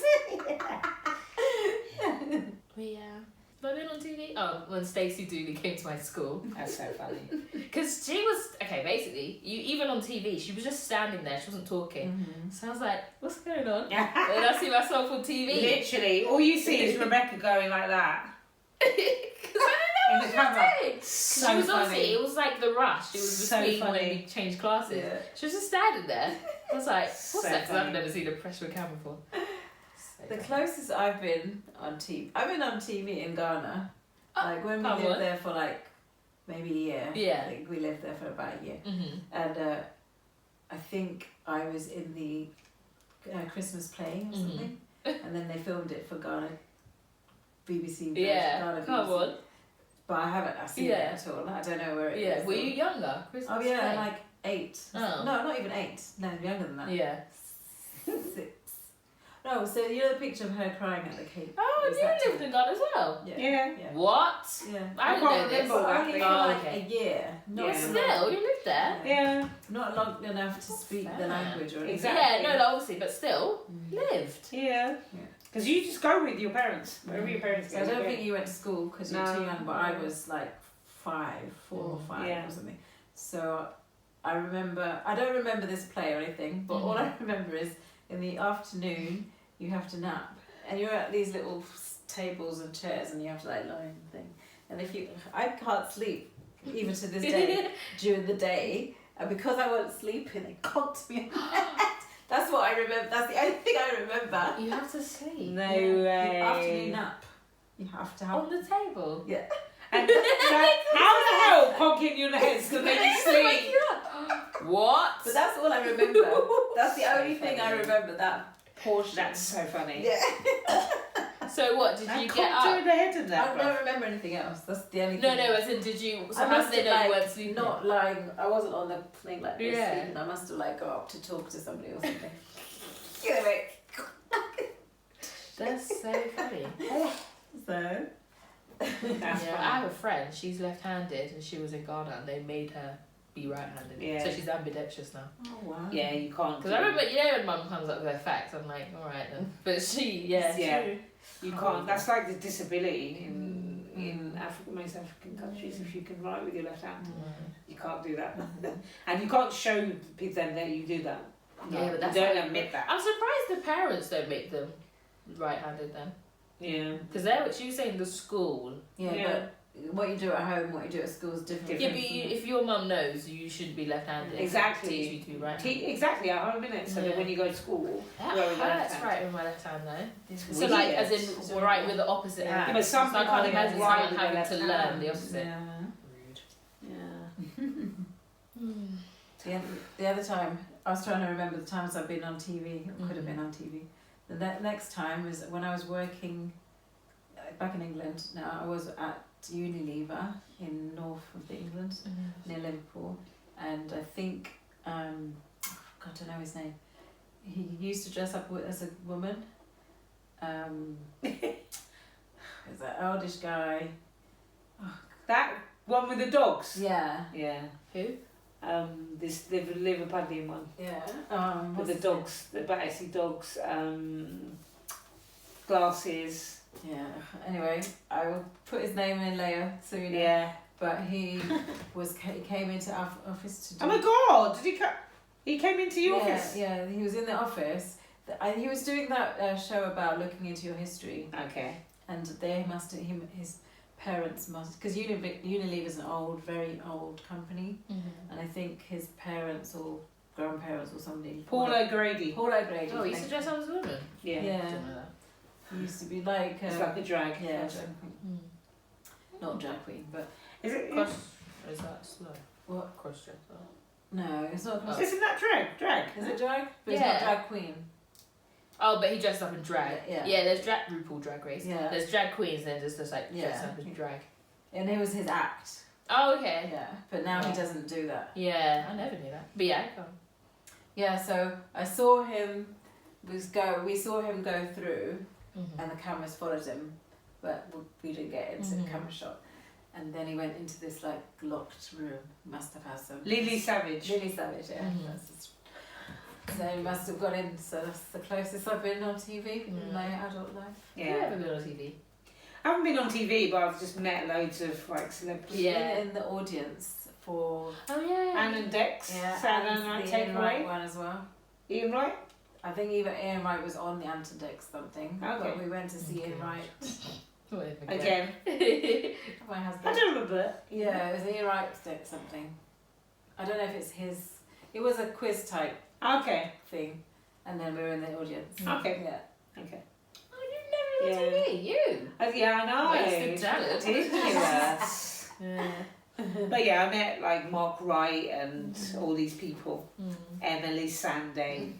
Have I been on TV? Oh, when Stacey Dooley came to my school. That's so funny. Because she was, basically, even on TV, she was just standing there, she wasn't talking. So I was like, what's going on? And I see myself on TV. Literally, all you see is Rebecca going like that. Because I don't know what she was doing. So she was funny. obviously, it was like the rush. It was So between funny. when we changed classes. Yeah. She was just standing there. I was like, what's So that? Because I've funny. never seen a press with a camera before. The closest I've been on TV, I've been on TV in Ghana. Like when we come lived on. there for like maybe a year. Yeah. Like we lived there for about a year. And I think I was in the Christmas play or something. And then they filmed it for Ghana, BBC. Ghana come BBC. on. But I haven't seen it at all. I don't know where it is. Yeah, were you younger? Christmas Oh yeah, Day? like 8. Oh. No, not even 8. No, younger than that. Yeah. 6. No, so you know the picture of her crying at the cake? Oh, Is you that lived in Ghana as well? Yeah. What? Yeah. I didn't know this. But only for Oh, like okay. a year. Not Yeah. Still, you lived there? Yeah. Not long enough to speak the fair. language or anything. Exactly. Yeah, no, obviously, but still, lived. Yeah. Because you just go with your parents. Wherever your parents So go. I don't you go. think you went to school because you're too young, but I was like 4 or 5 Yeah. or something. So I don't remember this play or anything, but all I remember is in the afternoon you have to nap. And you're at these little tables and chairs and you have to like lie and thing. And I can't sleep even to this day during the day. And because I wasn't sleeping, they conked me on the head. That's what I remember. That's the only thing I remember. You have to sleep. No The way. afternoon nap. You have to have. On the table? Yeah. And how the hell conking you in the head to make you sleep? What? But that's all I remember. That's the only thing I remember, that portion. That's so funny. Yeah. So what, did you get conked you in up? the head of I that, don't remember anything else. That's the only No, thing. no, as in, did you, so I how must did they have know you like weren't sleeping? not lying. I wasn't on the thing like this. Yeah. Sleeping. I must have like got up to talk to somebody or something. Anyway. That's so funny. So. That's Yeah, I have a friend, she's left-handed and she was in Ghana and they made her be right-handed. Yeah. So she's ambidextrous now. Oh wow. Yeah, you can't. Because I remember, you know when mum comes up with her facts, I'm like, alright then. But she, yeah. You can't. That's like the disability in most African countries. If you can write with your left hand, you can't do that, and you can't show them that you do that. Yeah, but that's you don't how- admit that. I'm surprised the parents don't make them right-handed then. Yeah. Because she was saying the school. Yeah, Yeah. but what you do at home, what you do at school is different. Yeah, but if your mum knows you should be left-handed, Exactly. teach you to be right-handed. Exactly at home, innit? So that when you go to school, That you're with your hurts left hand. right with my left hand though. It's So like, weird. as in, right with the opposite hand. Yeah, but some so I people can't are imagine right someone with their having left to hand. learn the opposite. Yeah. The other time, I was trying to remember the times I've been on TV, or could have been on TV. The next time was when I was working back in England. Now I was at Unilever in north of England, near Liverpool, and I think God, I don't know his name. He used to dress up as a woman. He's an oldish guy. That one with the dogs. Yeah. Yeah. Who? This the Liverpudlian one Yeah. with the dogs, the battersea dogs, glasses. Yeah. Anyway, I will put his name in later so you know. Yeah. But he came into our office to do. Oh my God! Did he come? He came into your yeah, office. Yeah, he was in the office. He was doing that show about looking into your history, Okay. and his parents must, because Unilever's an very old company, and I think his parents or grandparents or somebody. Paul O'Grady. Paul O'Grady. Oh, you used to dress up as a woman? Yeah. Yeah. I didn't know that. He used to be like. It's like a drag. Yeah. person. not drag queen, but Is it? Cross, is that slow? what? Cross-dresser. No, it's not. Oh. Isn't that drag? Is it drag? But it's Yeah. not drag queen. Oh, but he dressed up in drag. Yeah. There's RuPaul Drag Race. Yeah. There's drag queens, then there's just like Yeah. dressed up in drag. And it was his act. Oh, okay. Yeah, but now he doesn't do that. Yeah, I never knew that. But yeah, go on. Yeah, so I saw him. We saw him go through, and the cameras followed him, but we didn't get into the camera shot. And then he went into this like locked room. Must have had some. Lily Savage. Lily Savage, yeah. So he must have got in. So that's the closest I've been on TV in my adult life. Yeah. Yeah. You ever been on TV? I haven't been on TV, but I've just met loads of like celebrities. Yeah. Been in the audience for Oh yeah. Anne and Dex. Saturday and Night the Ian Wright Takeaway. one as well. Ian Wright. I think even Ian Wright was on the Antidex something. Okay. But we went to see Ian Wright. Again. My husband. I don't remember. Yeah, it was Ian Wright something. I don't know if it's his. It was a quiz type Okay. thing, and then we were in the audience. Okay. Yeah. Okay. Oh, you've never been on TV, you. Yeah, I know. Wasted talent. Ridiculous. Yeah. But yeah, I met like Mark Wright and all these people. Emily Sandé.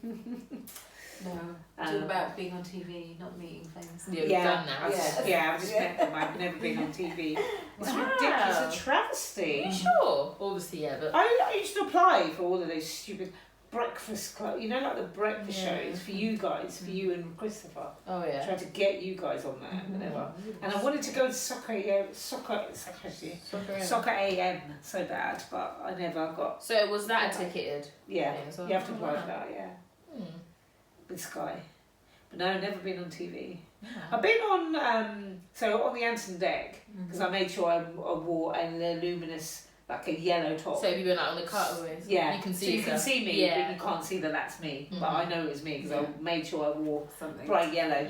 No, talk about being on TV, not meeting famous. Yeah, we've done that. I've just met them. I've never been on TV. It's ridiculous. It's a travesty. Are you sure? Obviously, yeah, but I used to apply for all of those stupid breakfast club, you know, like the breakfast shows for you guys, for you and Christopher. oh yeah. Tried to get you guys on there, whatever. And I wanted to go to soccer AM so bad, but I never got. So was that a ticketed? Yeah, thing as well? you have to apply Wow. for that. Yeah, Hmm. with Sky. But no, I've never been on TV. Yeah. I've been on so on the Anson deck because I made sure I wore a luminous, like a yellow top. So have you been like on the cutaways? Yeah, You can see so you can yourself. see me, Yeah. but you can't see that that's me. But I know it's me because I made sure I wore Something. bright yellow.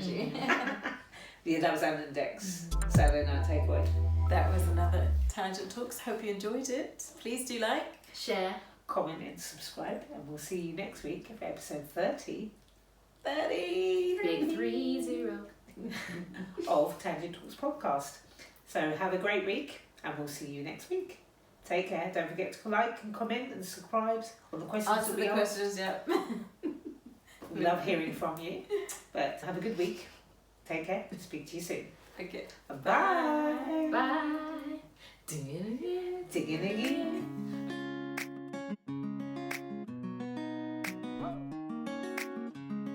Yeah, that was Anne and Dex. Saturday Night Takeaway. That was another Tangent Talks. Hope you enjoyed it. Please do like. Share. Comment and subscribe, and we'll see you next week for episode 30. 30! Big 30. Of Tangent Talks podcast. So have a great week, and we'll see you next week. Take care. Don't forget to like and comment and subscribe on the questions Answer that the we ask. questions, yeah. We love hearing from you. But have a good week. Take care. Speak to you soon. Okay. Bye. Bye. Ding it again. Digging again.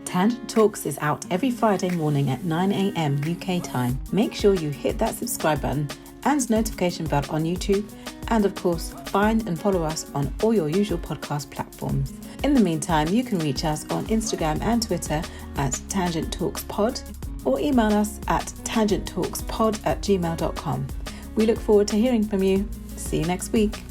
Tangent Talks is out every Friday morning at 9 a.m. UK time. Make sure you hit that subscribe button and notification bell on YouTube, and of course, find and follow us on all your usual podcast platforms. In the meantime, you can reach us on Instagram and Twitter at Tangent Talks Pod, or email us at tangenttalkspod@gmail.com. We look forward to hearing from you. See you next week.